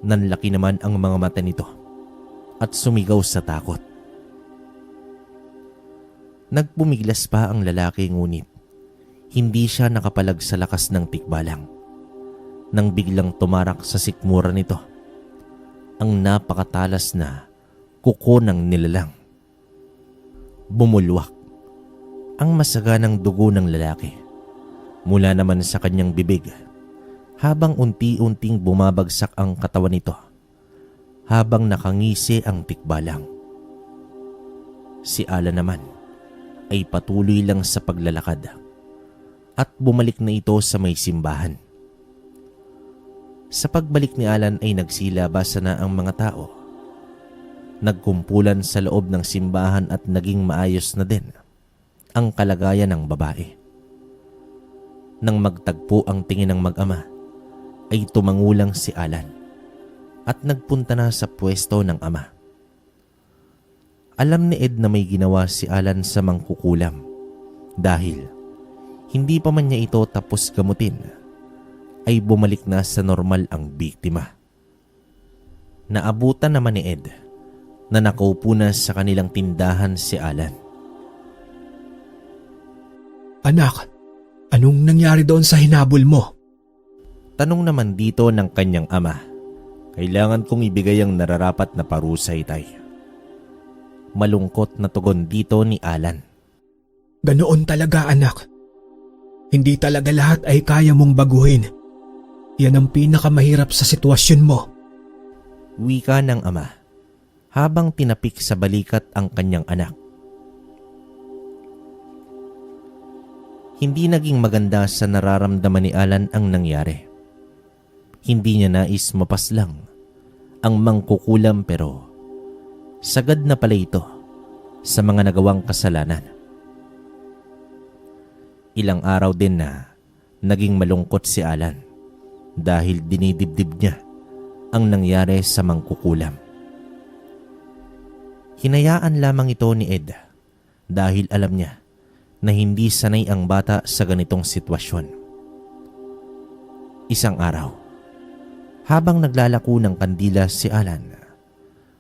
Nanlaki naman ang mga mata nito at sumigaw sa takot. Nagpumiglas pa ang lalaki, ngunit hindi siya nakapalag sa lakas ng tikbalang nang biglang tumarak sa sikmura nito ang napakatalas na kuko ng nilalang. Bumulwak ang masaganang dugo ng lalaki mula naman sa kanyang bibig habang unti-unting bumabagsak ang katawan nito habang nakangisi ang tikbalang. Si Alan naman ay patuloy lang sa paglalakad at bumalik na ito sa may simbahan. Sa pagbalik ni Alan ay nagsilabasa na ang mga tao. Nagkumpulan sa loob ng simbahan at naging maayos na din ang kalagayan ng babae. Nang magtagpo ang tingin ng mag-ama, ay tumangulang si Alan at nagpunta na sa pwesto ng ama. Alam ni Ed na may ginawa si Alan sa mangkukulam dahil hindi pa man niya ito tapos gamutin ay bumalik na sa normal ang biktima. Naabutan naman ni Ed na nakaupo na sa kanilang tindahan si Alan. Anak, anong nangyari doon sa hinabol mo? Tanong naman dito ng kanyang ama. Kailangan kong ibigay ang nararapat na parusa, Itay. Malungkot na tugon dito ni Alan. Ganoon talaga, anak. Hindi talaga lahat ay kaya mong baguhin. Yan ang pinakamahirap sa sitwasyon mo. Wika ng ama habang tinapik sa balikat ang kanyang anak. Hindi naging maganda sa nararamdaman ni Alan ang nangyari. Hindi niya nais mapaslang ang mangkukulam pero sagad na pala ito sa mga nagawang kasalanan. Ilang araw din na naging malungkot si Alan dahil dinidibdib niya ang nangyari sa mangkukulam. Hinayaan lamang ito ni Ed dahil alam niya na hindi sanay ang bata sa ganitong sitwasyon. Isang araw, habang naglalako ng kandila si Alan,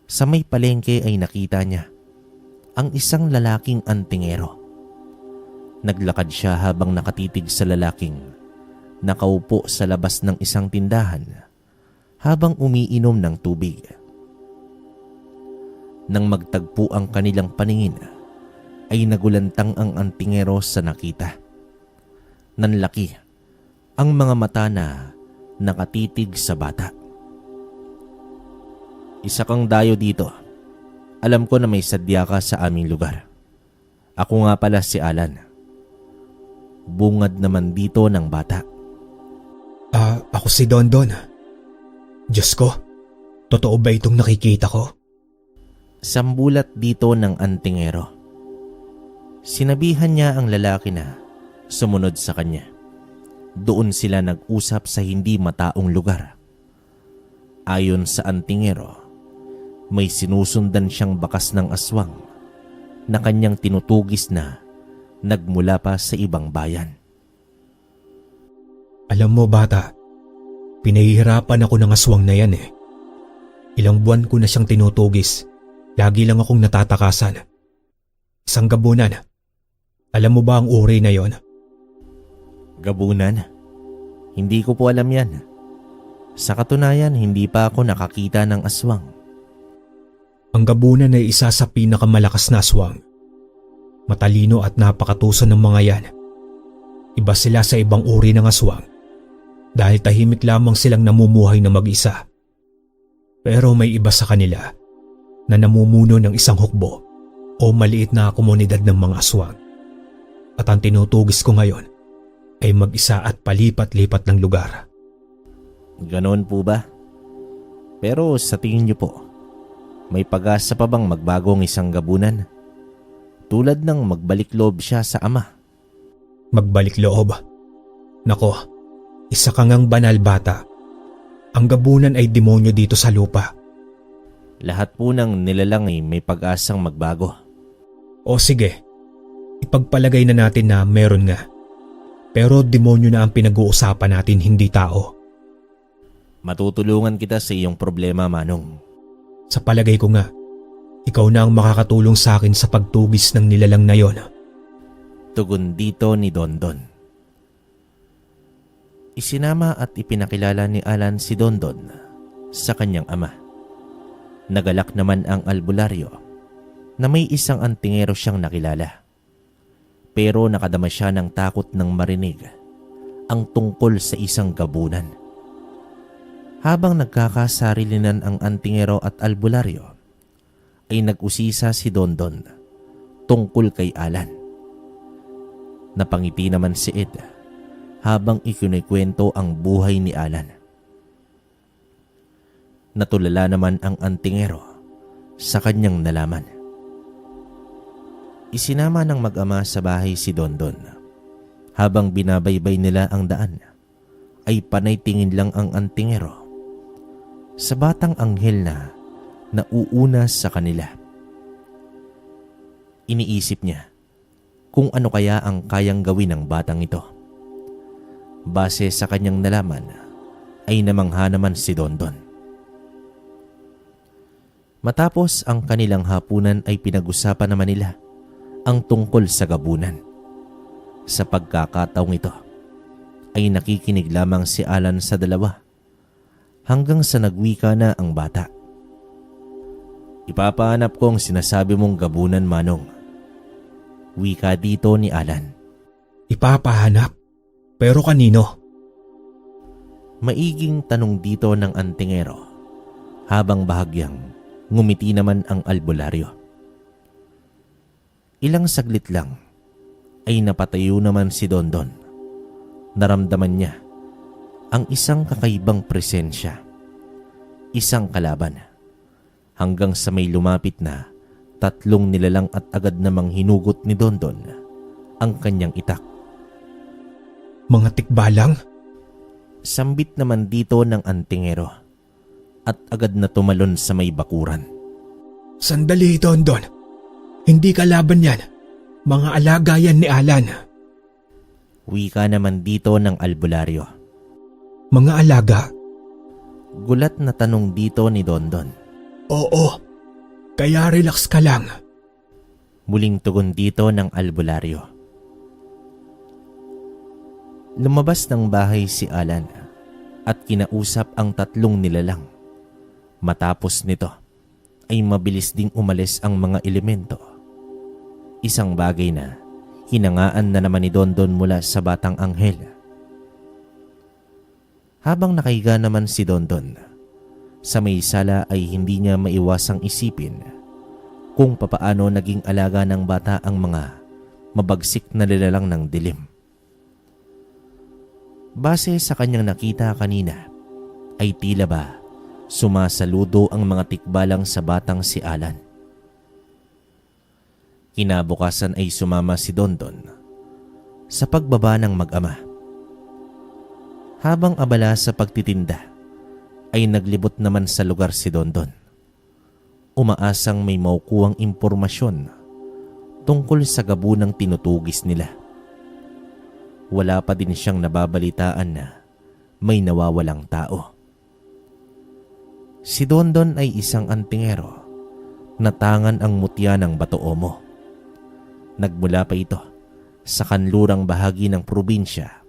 sa may palengke ay nakita niya ang isang lalaking antingero. Naglakad siya habang nakatitig sa lalaking nakaupo sa labas ng isang tindahan habang umiinom ng tubig. Nang magtagpo ang kanilang paningin, ay nagulantang ang antingero sa nakita. Nanlaki ang mga mata na nakatitig sa bata. Isa kang dayo dito. Alam ko na may sadya ka sa aming lugar. Ako nga pala si Alan. Bungad naman dito ng bata. Ako si Dondon. Diyos ko, totoo ba itong nakikita ko? Sambulat dito ng antingero. Sinabihan niya ang lalaki na sumunod sa kanya. Doon sila nag-usap sa hindi mataong lugar. Ayon sa antingero, may sinusundan siyang bakas ng aswang na kanyang tinutugis na nagmula pa sa ibang bayan. Alam mo bata, pinahihirapan ako ng aswang na yan eh. Ilang buwan ko na siyang tinutugis. Lagi lang akong natatakasan. Isang gabunan. Alam mo ba ang uri na yon? Gabunan? Hindi ko po alam yan. Sa katunayan, hindi pa ako nakakita ng aswang. Ang gabunan ay isa sa pinakamalakas na aswang. Matalino at napakatuso ng mga yan. Iba sila sa ibang uri ng aswang dahil tahimik lamang silang namumuhay na mag-isa. Pero may iba sa kanila na namumuno ng isang hukbo o maliit na komunidad ng mga aswang. At ang tinutugis ko ngayon ay mag-isa at palipat-lipat ng lugar. Ganon po ba? Pero sa tingin niyo po, may pag-asa pa bang magbago ang isang gabunan? Tulad ng magbalik loob siya sa ama. Magbalik loob? Nako, isa kang ang banal bata. Ang gabunan ay demonyo dito sa lupa. Lahat po ng nilalang ay may pag-asang magbago. O sige, ipagpalagay na natin na meron nga. Pero demonyo na ang pinag-uusapan natin, hindi tao. Matutulungan kita sa iyong problema, Manong. Sa palagay ko nga, ikaw na ang makakatulong sa akin sa pagtugis ng nilalang na yon. Tugon dito ni Dondon. Isinama at ipinakilala ni Alan si Dondon sa kanyang ama. Nagalak naman ang albularyo na may isang antingero siyang nakilala. Pero nakadama siya ng takot nang marinig ang tungkol sa isang gabunan. Habang nagkakasarilinan ang antingero at albularyo, ay nag-usisa si Dondon tungkol kay Alan. Napangiti naman si Ed habang ikinikwento ang buhay ni Alan. Natulala naman ang antingero sa kanyang nalaman. Isinama ng mag-ama sa bahay si Dondon. Habang binabaybay nila ang daan, ay panay tingin lang ang antingero sa batang anghel na nauuna sa kanila. Iniisip niya kung ano kaya ang kayang gawin ng batang ito. Base sa kanyang nalaman, ay namangha naman si Dondon. Matapos ang kanilang hapunan ay pinag-usapan naman nila ang tungkol sa gabunan. Sa pagkakataong ito, ay nakikinig lamang si Alan sa dalawa hanggang sa nagwika na ang bata. Ipapahanap ko ang sinasabi mong gabunan, Manong. Wika dito ni Alan. Ipapahanap? Pero kanino? Maiging tanong dito ng antingero habang bahagyang ngumiti naman ang albularyo. Ilang saglit lang ay napatayo naman si Dondon. Naramdaman niya ang isang kakaibang presensya, isang kalaban, hanggang sa may lumapit na 3 nilalang at agad namang hinugot ni Dondon ang kanyang itak. Mga tikbalang? Sambit naman dito ng antingero at agad na tumalon sa may bakuran. Sandali, Dondon. Hindi kalaban yan. Mga alaga yan ni Alan. Wika naman dito ng albularyo. Mga alaga? Gulat na tanong dito ni Dondon. Oo. Kaya relax ka lang. Muling tugon dito ng albularyo. Lumabas ng bahay si Alan at kinausap ang 3 nilalang. Matapos nito ay mabilis ding umalis ang mga elemento. Isang bagay na hinangaan na naman ni Dondon mula sa batang anghel. Habang nakahiga naman si Dondon, sa may sala ay hindi niya maiwasang isipin kung papaano naging alaga ng bata ang mga mabagsik na nilalang ng dilim. Base sa kanyang nakita kanina, ay tila ba sumasaludo ang mga tikbalang sa batang si Alan. Kinabukasan ay sumama si Dondon sa pagbaba ng mag-ama. Habang abala sa pagtitinda, ay naglibot naman sa lugar si Dondon. Umaasang may maukuwang impormasyon tungkol sa gabunang tinutugis nila. Wala pa din siyang nababalitaan na may nawawalang tao. Si Dondon ay isang antingero na tangan ang mutya ng Bato-Omo. Nagmula pa ito sa kanlurang bahagi ng probinsya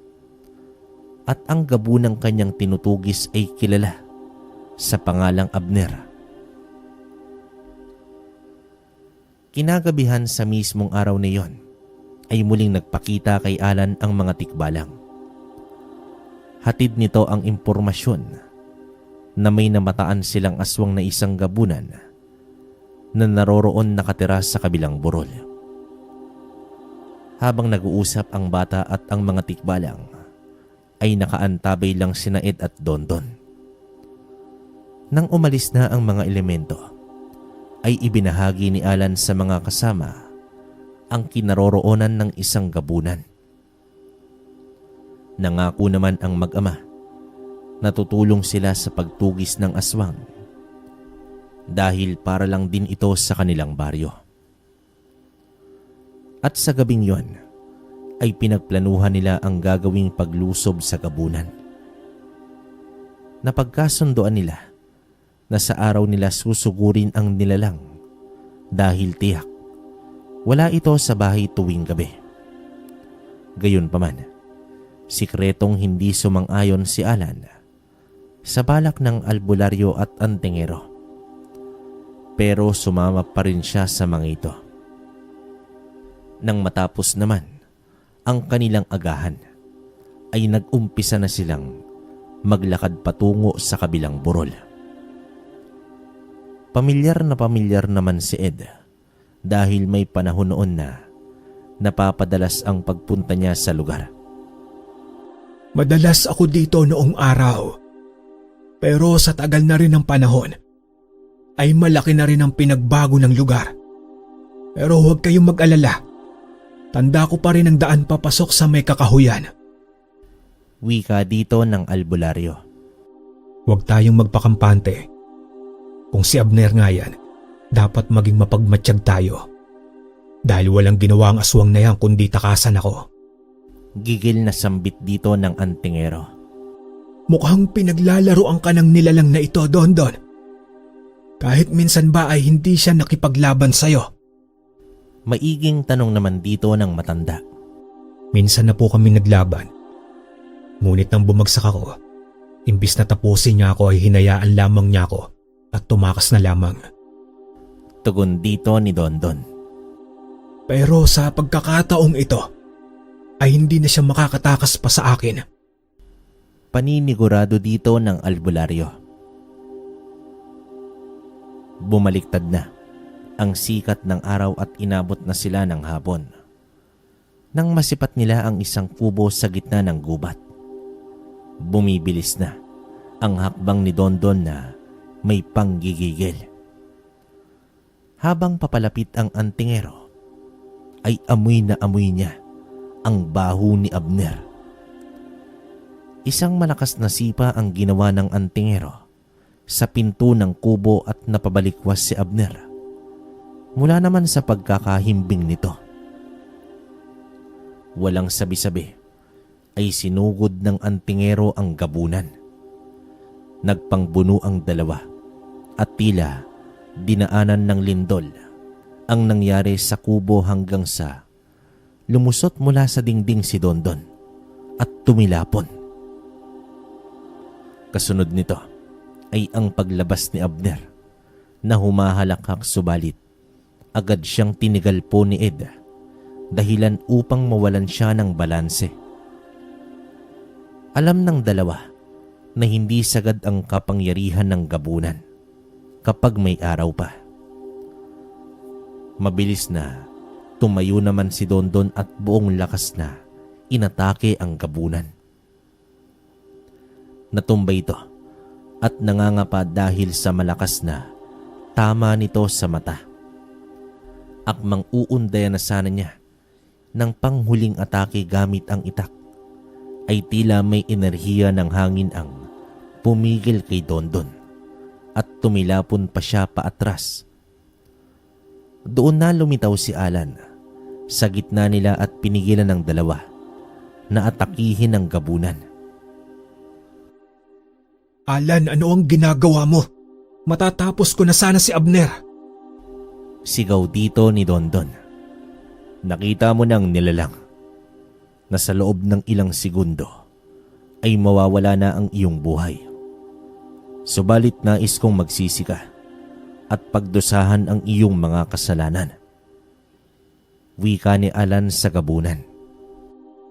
at ang gabunang kanyang tinutugis ay kilala sa pangalang Abner. Kinagabihan sa mismong araw na iyon ay muling nagpakita kay Alan ang mga tikbalang. Hatid nito ang impormasyon na may namataan silang aswang na isang gabunan na naroroon nakatira sa kabilang burol. Habang nag-uusap ang bata at ang mga tikbalang, ay nakaantabay lang sina Ed at Dondon. Nang umalis na ang mga elemento, ay ibinahagi ni Alan sa mga kasama ang kinaroroonan ng isang gabunan. Nangako naman ang mag-ama na tutulong sila sa pagtugis ng aswang dahil para lang din ito sa kanilang baryo. At sa gabing yon ay pinagplanuhan nila ang gagawing paglusob sa gabunan. Napagkasundoan nila na sa araw nila susugurin ang nilalang dahil tiyak wala ito sa bahay tuwing gabi. Gayunpaman, sikretong hindi sumang-ayon si Alan sa balak ng albularyo at antingero. Pero sumama pa rin siya sa mga ito. Nang matapos naman ang kanilang agahan, ay nag-umpisa na silang maglakad patungo sa kabilang burol. Pamilyar naman si Ed dahil may panahon noon na napapadalas ang pagpunta niya sa lugar. Madalas ako dito noong araw. Pero sa tagal na rin ng panahon, ay malaki na rin ang pinagbago ng lugar. Pero huwag kayong mag-alala. Tanda ko pa rin ang daan papasok sa may kakahuyan. Wika dito ng albularyo. Huwag tayong magpakampante. Kung si Abner nga yan, dapat maging mapagmatsyag tayo. Dahil walang ginawa ang aswang na yan kundi takasan ako. Gigil na sambit dito ng antingero. Mukhang pinaglalaroan ka ng nilalang na ito, Dondon. Kahit minsan ba ay hindi siya nakipaglaban sa'yo? Maiging tanong naman dito ng matanda. Minsan na po kami naglaban. Ngunit nang bumagsak ako, imbis na tapusin niya ako ay hinayaan lamang niya ako at tumakas na lamang. Tugon dito ni Dondon. Pero sa pagkakataong ito, ay hindi na siya makakatakas pa sa akin. Paninigurado dito ng albularyo. Bumaliktad na ang sikat ng araw at inabot na sila ng hapon. Nang masipat nila ang isang kubo sa gitna ng gubat. Bumibilis na ang hakbang ni Dondon na may panggigigil. Habang papalapit ang antingero, ay amoy na amoy niya ang baho ni Abner. Isang malakas na sipa ang ginawa ng antingero sa pinto ng kubo at napabalikwas si Abner. Mula naman sa pagkakahimbing nito. Walang sabi-sabi ay sinugod ng antingero ang gabunan. Nagpangbuno ang dalawa at tila dinaanan ng lindol ang nangyari sa kubo hanggang sa lumusot mula sa dingding si Dondon at tumilapon. Kasunod nito ay ang paglabas ni Abner na humahalakhak subalit agad siyang tinigal po ni Ed dahilan upang mawalan siya ng balanse. Alam ng dalawa na hindi sagad ang kapangyarihan ng gabunan kapag may araw pa. Mabilis na tumayo naman si Dondon at buong lakas na inatake ang gabunan. Natumbay ito at nangangapa dahil sa malakas na tama nito sa mata. Akmang uundayan na sana niya ng panghuling atake gamit ang itak, ay tila may enerhiya ng hangin ang pumigil kay Dondon at tumilapon pa siya paatras. Doon na lumitaw si Alan sa gitna nila at pinigilan ng dalawa na atakihin ang gabunan. Alan, ano ang ginagawa mo? Matatapos ko na sana si Abner. Sigaw dito ni Dondon. Nakita mo ng nilalang na sa loob ng ilang segundo ay mawawala na ang iyong buhay. Subalit nais kong magsisi ka at pagdusahan ang iyong mga kasalanan. Wika ni Alan sa gabunan.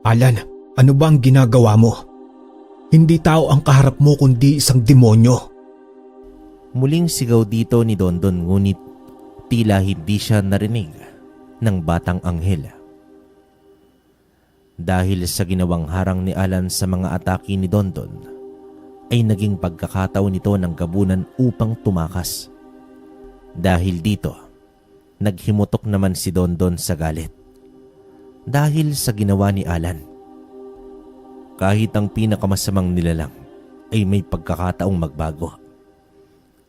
Alan, ano ba ang ginagawa mo? Hindi tao ang kaharap mo kundi isang demonyo. Muling sigaw dito ni Dondon ngunit tila hindi siya narinig ng batang anghel. Dahil sa ginawang harang ni Alan sa mga atake ni Dondon, ay naging pagkakataon nito ng gabunan upang tumakas. Dahil dito, naghimutok naman si Dondon sa galit. Dahil sa ginawa ni Alan, kahit ang pinakamasamang nilalang ay may pagkakataong magbago.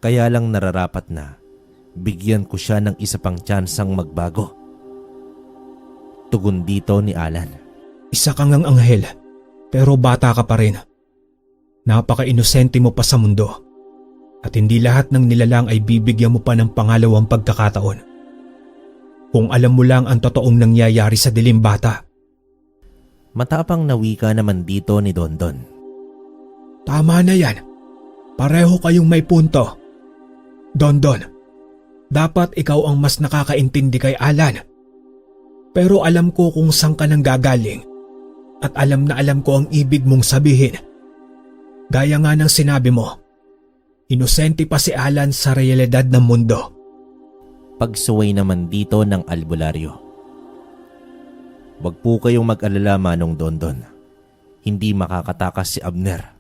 Kaya lang nararapat na bigyan ko siya ng isa pang tsansang magbago. Tugon dito ni Alan. Isa kang ang anghel, pero bata ka pa rin. Napaka-inosente mo pa sa mundo. At hindi lahat ng nilalang ay bibigyan mo pa ng pangalawang pagkakataon. Kung alam mo lang ang totoong nangyayari sa dilim, bata. Matapang na wika naman dito ni Dondon. Tama na yan. Pareho kayong may punto. Dondon, dapat ikaw ang mas nakakaintindi kay Alan. Pero alam ko kung saan ka nang gagaling at alam na alam ko ang ibig mong sabihin. Gaya nga ng sinabi mo, inosente pa si Alan sa realidad ng mundo. Pagsuway naman dito ng albularyo. Wag po kayong mag-alala, Manong Dondon. Hindi makakatakas si Abner.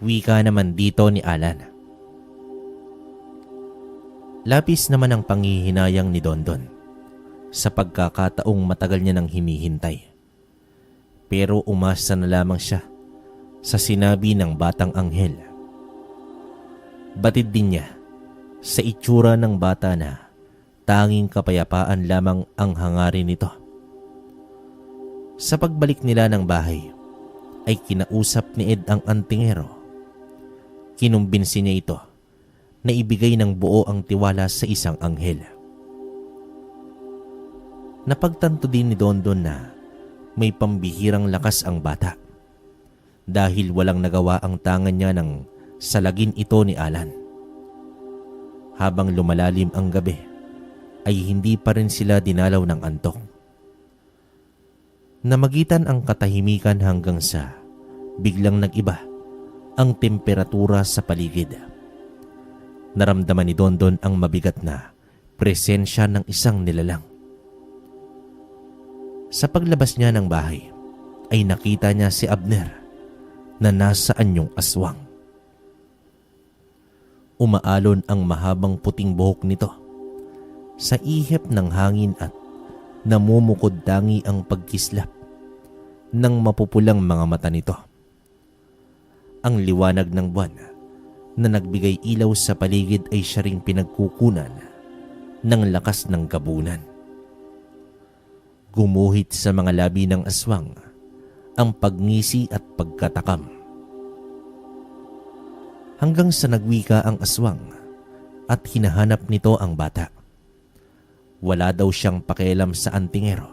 Wika naman dito ni Alan. Labis naman ang panghihinayang ni Dondon sa pagkakataong matagal niya nang hinihintay. Pero umasa na lamang siya sa sinabi ng batang anghel. Batid din niya sa itsura ng bata na tanging kapayapaan lamang ang hangarin nito. Sa pagbalik nila ng bahay ay kinausap ni Ed ang antingero. Kinumbinsi niya ito na ibigay ng buo ang tiwala sa isang anghel. Napagtanto din ni Dondon na may pambihirang lakas ang bata dahil walang nagawa ang tangan niya nang salagin ito ni Alan. Habang lumalalim ang gabi ay hindi pa rin sila dinalaw ng antok. Namagitan ang katahimikan hanggang sa biglang nag-iba ang temperatura sa paligid. naramdaman ni Dondon ang mabigat na presensya ng isang nilalang. Sa paglabas niya ng bahay ay nakita niya si Abner na nasa anyong aswang. Umaalon ang mahabang puting buhok nito sa ihip ng hangin at namumukod tangi ang pagkislap ng mapupulang mga mata nito. Ang liwanag ng buwan na nagbigay ilaw sa paligid ay siya ring pinagkukunan ng lakas ng gabunan. Gumuhit sa mga labi ng aswang ang pagngisi at pagkatakam. Hanggang sa nagwika ang aswang at hinahanap nito ang bata. Wala daw siyang pakialam sa antingero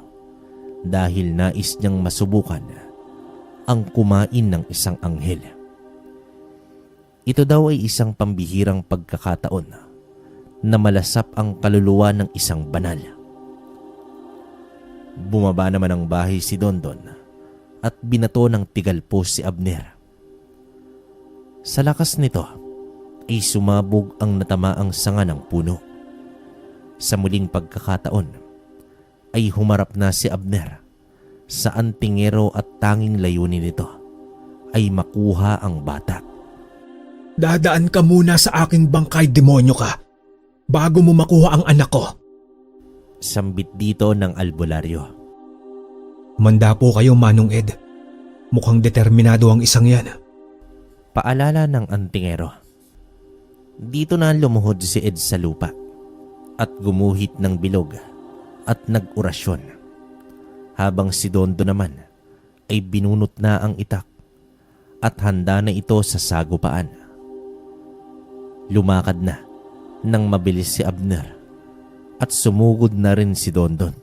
dahil nais niyang masubukan ang kumain ng isang anghel. Ito daw ay isang pambihirang pagkakataon na malasap ang kaluluwa ng isang banal. Bumaba naman ang bahay si Dondon at binato ng tigalpo si Abner. Sa lakas nito ay sumabog ang natamaang sanga ng puno. Sa muling pagkakataon ay humarap na si Abner sa antingero at tanging layunin nito ay makuha ang bata. Dadaan ka muna sa aking bangkay, demonyo ka, bago mo makuha ang anak ko. Sambit dito ng albularyo. Manda po kayo, Manong Ed. Mukhang determinado ang isang yan. Paalala ng antingero. Dito na lumuhod si Ed sa lupa at gumuhit ng bilog at nag-orasyon. Habang si Dondo naman ay binunot na ang itak at handa na ito sa sagupaan. Lumakad na nang mabilis si Abner at sumugod na rin si Dondon.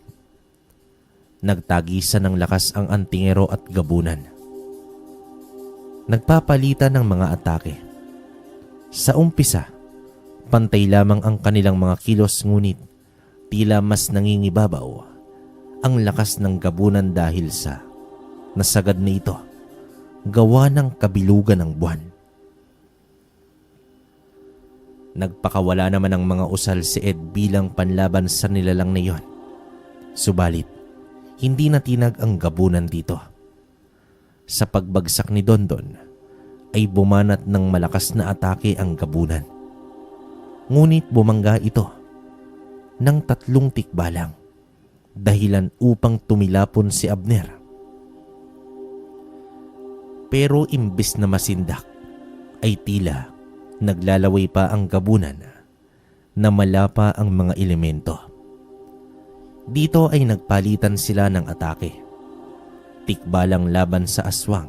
Nagtagisan ng lakas ang antingero at gabunan. Nagpapalitan ng mga atake. Sa umpisa, pantay lamang ang kanilang mga kilos ngunit tila mas nangingibabaw ang lakas ng gabunan dahil sa nasagad na ito gawa ng kabilugan ng buwan. Nagpakawala naman ng mga usal si Ed bilang panlaban sa nilalang na iyon. Subalit, hindi natinag ang gabunan dito. Sa pagbagsak ni Dondon, ay bumanat ng malakas na atake ang gabunan. Ngunit bumangga ito ng 3 tikbalang, dahilan upang tumilapon si Abner. Pero imbis na masindak, ay tila naglalaway pa ang gabunan na malapa ang mga elemento. Dito ay nagpalitan sila ng atake. Tikbalang laban sa aswang.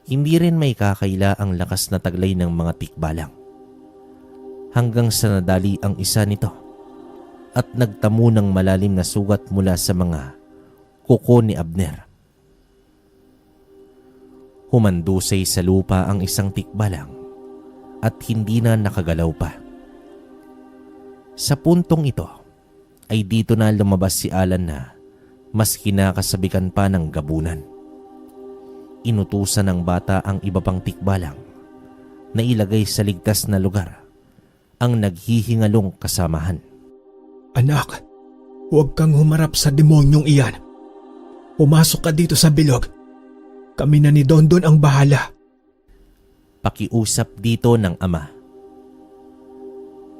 Hindi rin may kakaila ang lakas na taglay ng mga tikbalang. Hanggang sa nadali ang isa nito at nagtamo ng malalim na sugat mula sa mga kuko ni Abner. Humandusay sa lupa ang isang tikbalang at hindi na nakagalaw pa. Sa puntong ito ay dito na lumabas si Alan na mas kinakasabikan pa ng gabunan. Inutusan ng bata ang iba pang tikbalang na ilagay sa ligtas na lugar ang naghihingalong kasamahan. Anak, huwag kang humarap sa demonyong iyan. Pumasok ka dito sa bilog. Kami na ni Dondon ang bahala. Pakiusap dito ng ama.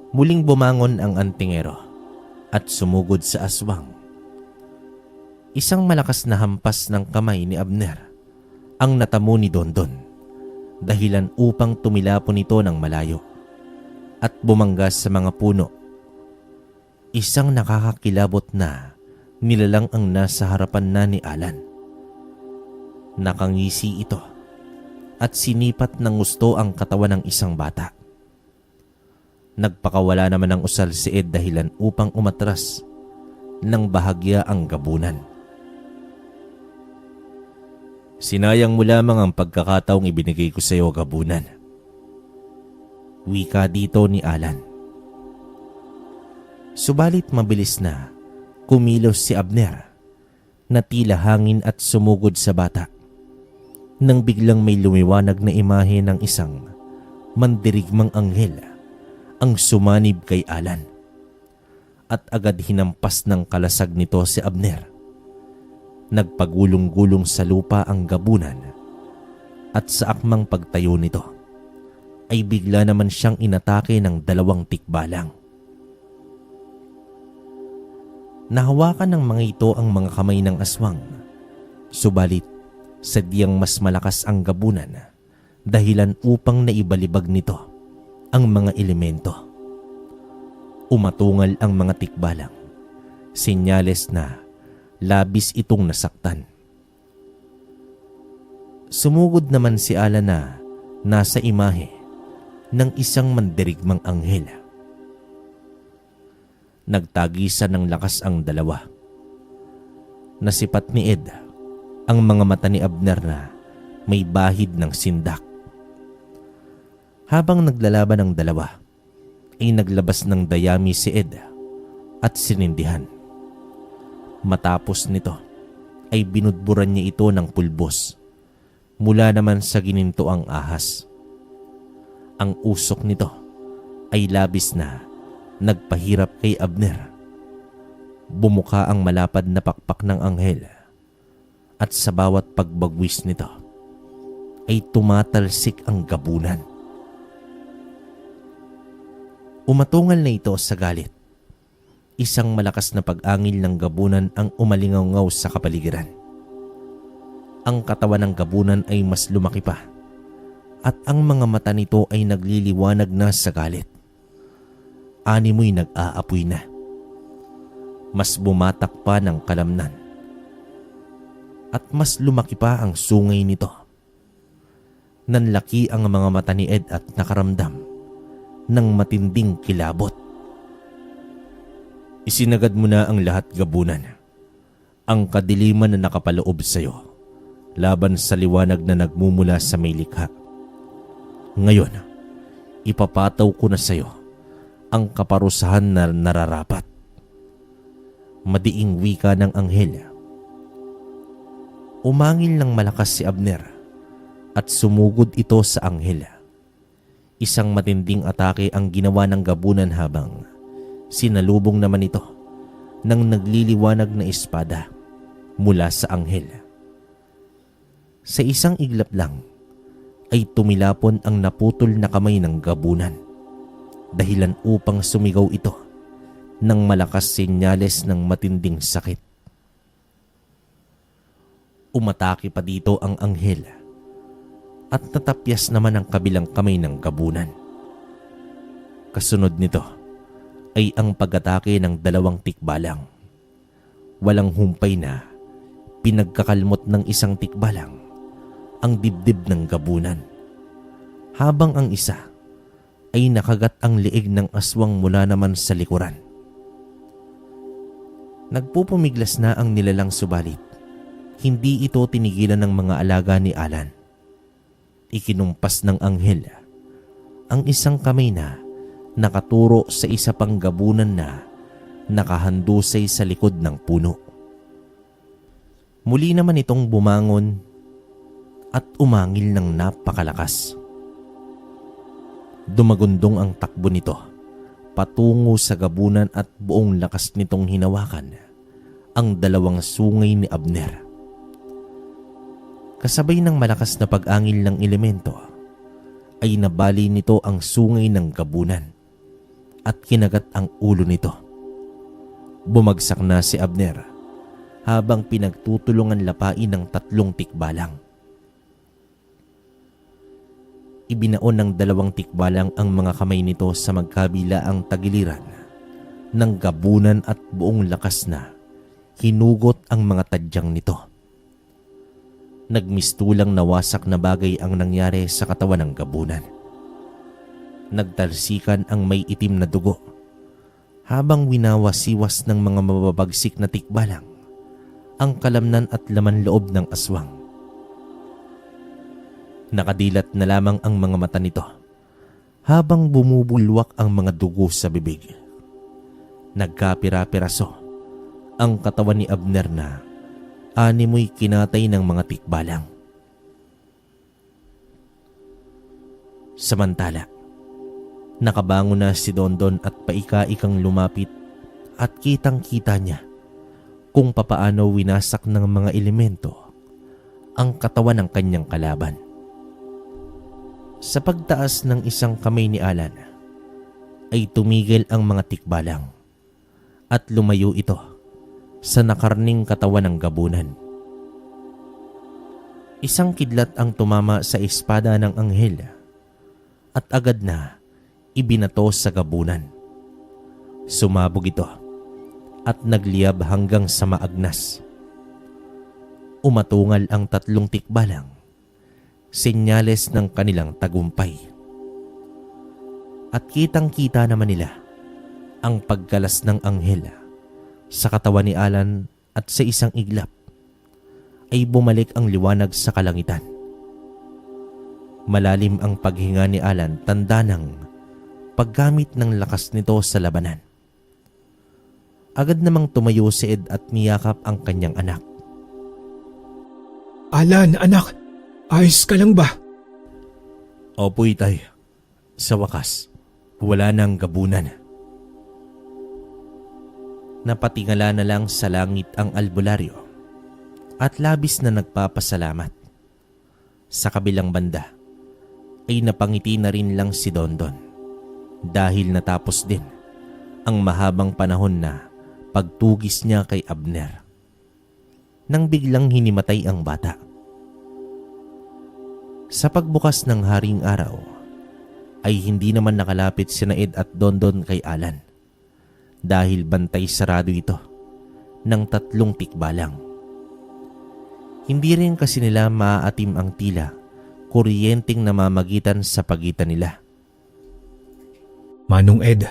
Muling bumangon ang antingero at sumugod sa aswang. Isang malakas na hampas ng kamay ni Abner ang natamo ni Dondon, dahilan upang tumilapon ito ng malayo at bumangga sa mga puno. Isang nakakakilabot na nilalang ang nasa harapan na ni Alan. Nakangisi ito at sinipat ng gusto ang katawan ng isang bata. Nagpakawala naman ng usal si Ed dahilan upang umatras ng bahagya ang gabunan. Sinayang mo lamang ang pagkakataong ibinigay ko sa iyo, gabunan. Wika dito ni Alan. Subalit mabilis na kumilos si Abner na tila hangin at sumugod sa bata nang biglang may lumiwanag na imahe ng isang mandirigmang anghel ang sumanib kay Alan at agad hinampas ng kalasag nito si Abner. Nagpagulong-gulong sa lupa ang gabunan at sa akmang pagtayo nito ay bigla naman siyang inatake ng 2 tikbalang. Nahawakan ng mga ito ang mga kamay ng aswang, subalit sadyang mas malakas ang gabunan dahilan upang naibalibag nito ang mga elemento. Umatungal ang mga tikbalang, senyales na labis itong nasaktan. Sumugod naman si Alan na nasa imahe ng isang mandirigmang anghel. Nagtagisan ng lakas ang dalawa. Nasipat ni Ed ang mga mata ni Abner na may bahid ng sindak. Habang naglalaban ang dalawa, ay naglabas ng dayami si Ed at sinindihan. Matapos nito ay binudburan niya ito ng pulbos mula naman sa ginintoang ahas. Ang usok nito ay labis na nagpahirap kay Abner. Bumuka ang malapad na pakpak ng anghel at sa bawat pagbagwis nito ay tumatalsik ang gabunan. Umatungal na ito sa galit. Isang malakas na pag-angil ng gabunan ang umalingaw-ngaw sa kapaligiran. Ang katawan ng gabunan ay mas lumaki pa at ang mga mata nito ay nagliliwanag na sa galit. Animoy nag-aapoy na. Mas bumatak pa ng kalamnan. At mas lumaki pa ang sungay nito. Nanlaki ang mga mata ni Ed at nakaramdam ng matinding kilabot. Isinagad mo na ang lahat, gabunan. Ang kadiliman na nakapaloob sa iyo laban sa liwanag na nagmumula sa may likha. Ngayon, ipapataw ko na sa iyo ang kaparusahan na nararapat. Madiing wika ng anghel. Umangil ng malakas si Abner at sumugod ito sa anghel. Isang matinding atake ang ginawa ng gabunan habang sinalubong naman ito ng nagliliwanag na espada mula sa anghel. Sa isang iglap lang ay tumilapon ang naputol na kamay ng gabunan, dahilan upang sumigaw ito ng malakas senyales ng matinding sakit. Umatake pa dito ang anghel at natapyas naman ang kabilang kamay ng gabunan. Kasunod nito ay ang pag-atake ng 2 tikbalang. Walang humpay na pinagkakalmot ng isang tikbalang ang dibdib ng gabunan, habang ang isa ay nakagat ang liig ng aswang mula naman sa likuran. Nagpupumiglas na ang nilalang subalit hindi ito tinigilan ng mga alaga ni Alan. Ikinumpas ng anghel ang isang kamay na nakaturo sa isa pang gabunan na nakahandusay sa likod ng puno. Muli naman itong bumangon at umangil ng napakalakas. Dumagundong ang takbo nito patungo sa gabunan at buong lakas nitong hinawakan ang 2 sungay ni Abner. Kasabay ng malakas na pag-angil ng elemento ay nabali nito ang sungay ng gabunan at kinagat ang ulo nito. Bumagsak na si Abner habang pinagtutulungan lapain ng 3 tikbalang. Ibinaon ng 2 tikbalang ang mga kamay nito sa magkabilaang tagiliran ng gabunan at buong lakas na hinugot ang mga tadyang nito. Nagmistulang nawasak na bagay ang nangyari sa katawan ng gabunan. Nagtalsikan ang may itim na dugo habang winawasiwas ng mga mababagsik na tikbalang ang kalamnan at laman loob ng aswang. Nakadilat na lamang ang mga mata nito habang bumubulwak ang mga dugo sa bibig. Nagkapira-piraso ang katawan ni Abner na animoy kinatay ng mga tikbalang. Samantala, Nakabangon na si Dondon at paika-ikang lumapit at kitang-kita niya kung papaano winasak ng mga elemento ang katawan ng kanyang kalaban. Sa pagtaas ng isang kamay ni Alan ay tumigil ang mga tikbalang at lumayo ito sa nakarning katawan ng gabunan. Isang kidlat ang tumama sa espada ng anghel at agad na ibinato sa gabunan. Sumabog ito at nagliyab hanggang sa maagnas. Umatungal ang 3 tikbalang, senyales ng kanilang tagumpay. At kitang-kita naman nila ang pagkalas ng anghel sa katawan ni Alan at sa isang iglap ay bumalik ang liwanag sa kalangitan. Malalim ang paghinga ni Alan, tanda ng paggamit ng lakas nito sa labanan. Agad namang tumayo si Ed at niyakap ang kanyang anak. Alan, anak, ayos ka lang ba? Opo, itay. Sa wakas, wala nang gabunan. Napatingala na lang sa langit ang albularyo at labis na nagpapasalamat. Sa kabilang banda ay napangiti na rin lang si Dondon dahil natapos din ang mahabang panahon na pagtugis niya kay Abner nang biglang hinimatay ang bata. Sa pagbukas ng haring araw ay hindi naman nakalapit sina Ed at Dondon kay Alan dahil bantay sarado ito ng 3 tikbalang. Hindi rin kasi nila maaatim ang tila kuryenteng namamagitan sa pagitan nila. Manong Ed,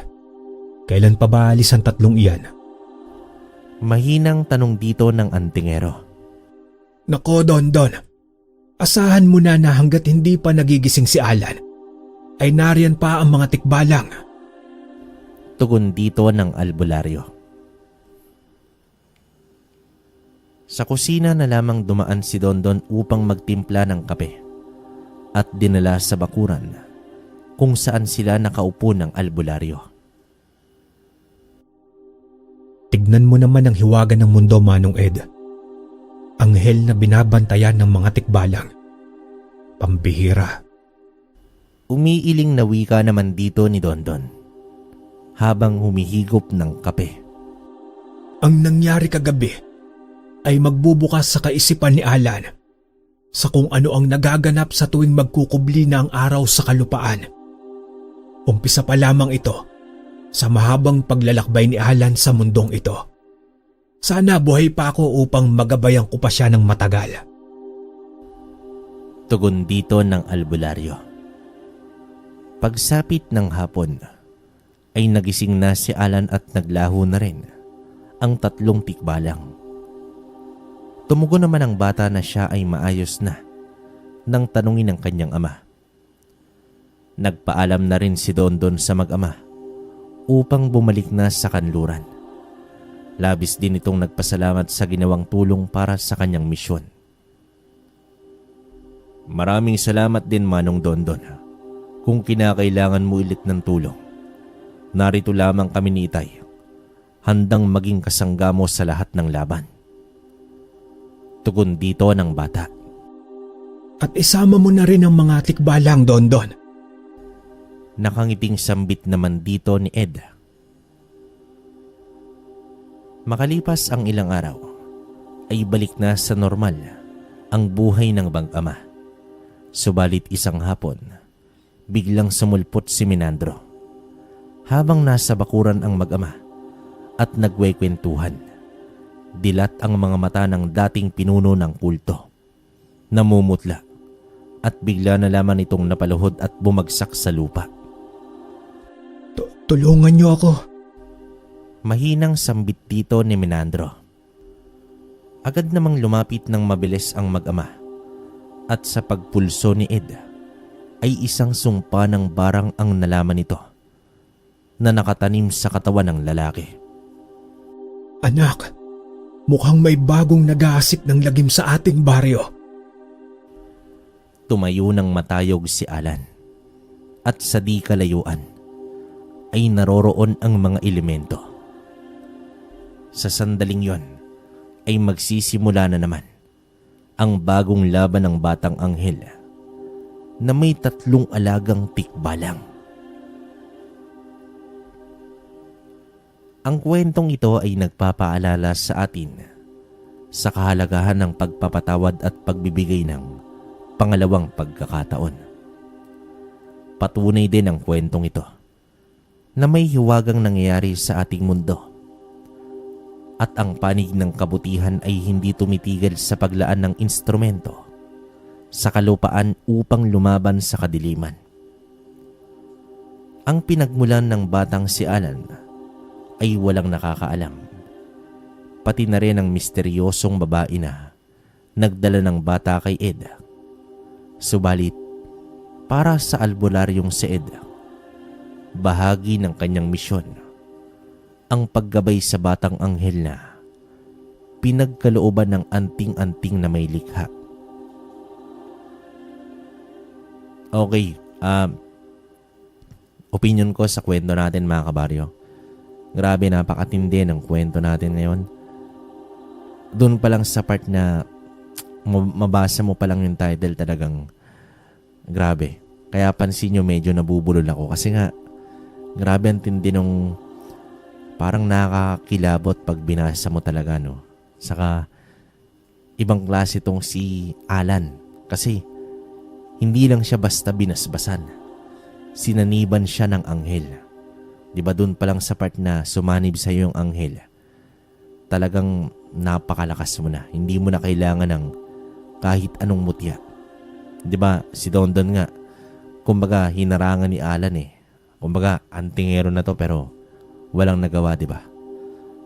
kailan pa ba alis ang 3 iyan? Mahinang tanong dito ng antingero. Nako, Dondon, asahan mo na hanggat hindi pa nagigising si Alan, ay nariyan pa ang mga tikbalang. Tugon dito ng albularyo. Sa kusina na lamang dumaan si Dondon upang magtimpla ng kape at dinala sa bakuran kung saan sila nakaupo ng albularyo. Tignan mo naman ang hiwaga ng mundo, Manong Ed. Anghel na binabantayan ng mga tikbalang. Pambihira. Umiiling na wika naman dito ni Dondon habang humihigop ng kape. Ang nangyari kagabi ay magbubukas sa kaisipan ni Alan sa kung ano ang nagaganap sa tuwing magkukubli na ang araw sa kalupaan. Umpisa pa lamang ito sa mahabang paglalakbay ni Alan sa mundong ito. Sana buhay pa ako upang magabayan ko pa siya ng matagal. Tugon dito ng albularyo. Pagsapit ng hapon ay nagising na si Alan at naglaho na rin ang 3 tikbalang. Tumugon naman ang bata na siya ay maayos na nang tanungin ng kanyang ama. Nagpaalam na rin si Dondon sa mag-ama upang bumalik na sa kanluran. Labis din itong nagpasalamat sa ginawang tulong para sa kanyang misyon. Maraming salamat din, Manong Dondon. Kung kinakailangan mo ulit ng tulong, narito lamang kami ni Itay, handang maging kasangga mo sa lahat ng laban. Tugon dito ng bata. At isama mo na rin ang mga tikbalang, Dondon. Nakangiting sambit naman dito ni Ed. Makalipas ang ilang araw, ay balik na sa normal ang buhay ng bang-ama. Subalit isang hapon, biglang sumulpot si Menandro habang nasa bakuran ang mag-ama at nagwekwentuhan. Dilat ang mga mata ng dating pinuno ng kulto. Namumutla at bigla na lamang itong napaluhod at bumagsak sa lupa. Tulungan niyo ako. Mahinang sambit dito ni Menandro. Agad namang lumapit ng mabilis ang mag-ama at sa pagpulso ni Ed ay isang sumpa ng barang ang nalaman nito na nakatanim sa katawan ng lalaki. Anak, mukhang may bagong nag-aasik ng lagim sa ating baryo. Tumayo ng matayog si Alan at sa di kalayuan ay naroroon ang mga elemento. Sa sandaling yon ay magsisimula na naman ang bagong laban ng batang anghel na may 3 alagang tikbalang. Ang kwentong ito ay nagpapaalala sa atin sa kahalagahan ng pagpapatawad at pagbibigay ng pangalawang pagkakataon. Patunay din ang kwentong ito na may hiwagang nangyayari sa ating mundo at ang panig ng kabutihan ay hindi tumitigil sa paglaan ng instrumento sa kalupaan upang lumaban sa kadiliman. Ang pinagmulan ng batang si Alan ay walang nakakaalam, pati na rin ang misteryosong babae na nagdala ng bata kay Ed. Subalit, para sa albularyong si Ed, bahagi ng kanyang misyon ang paggabay sa batang anghel na pinagkalooban ng anting-anting na may likha. Okay, opinion ko sa kwento natin mga kabaryo. Grabe, napakatindi ng kwento natin ngayon. Doon pa lang sa part na mabasa mo pa lang yung title, talagang grabe. Kaya pansin nyo, medyo nabubulol ako kasi nga grabe ang tindi nung parang nakakilabot pag binasa mo talaga, no? Saka ibang klase tong si Alan kasi hindi lang siya basta binasbasan. Sinaniban siya ng anghel. Diba doon pa lang sa part na sumanib sa iyo yung anghel, talagang napakalakas mo na. Hindi mo na kailangan ng kahit anong mutya. Diba si Don Don nga, kumbaga hinarangan ni Alan eh. Kumbaga antingero na to pero walang nagawa, diba?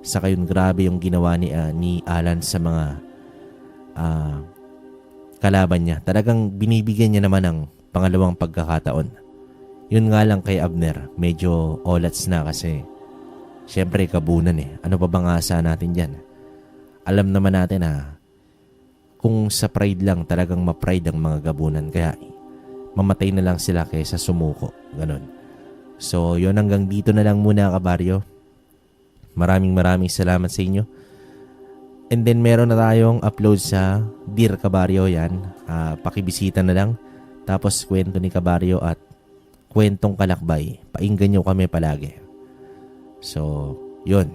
Saka yun, grabe yung ginawa ni Alan sa mga kalaban niya. Talagang binibigyan niya naman ng pangalawang pagkakataon. Yun nga lang kay Abner, medyo olats na kasi syempre kabunan eh. Ano pa bang asa natin dyan? Alam naman natin na kung sa pride lang, talagang ma-pride ang mga gabunan. Kaya mamatay na lang sila kaysa sumuko. Ganon. So yun, hanggang dito na lang muna kabaryo. Maraming salamat sa inyo. And then meron na tayong upload sa Dear Kabaryo yan. Pakibisita na lang. Tapos kwento ni Kabaryo at kwentong kalakbay. Painggan nyo kami palagi. So, yun.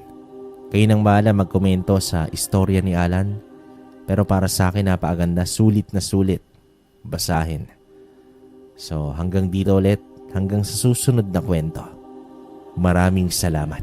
Kayo nang bahala magkomento sa istorya ni Alan. Pero para sa akin, napakaganda. Sulit na sulit. Basahin. So, hanggang dito ulit. Hanggang sa susunod na kwento. Maraming salamat.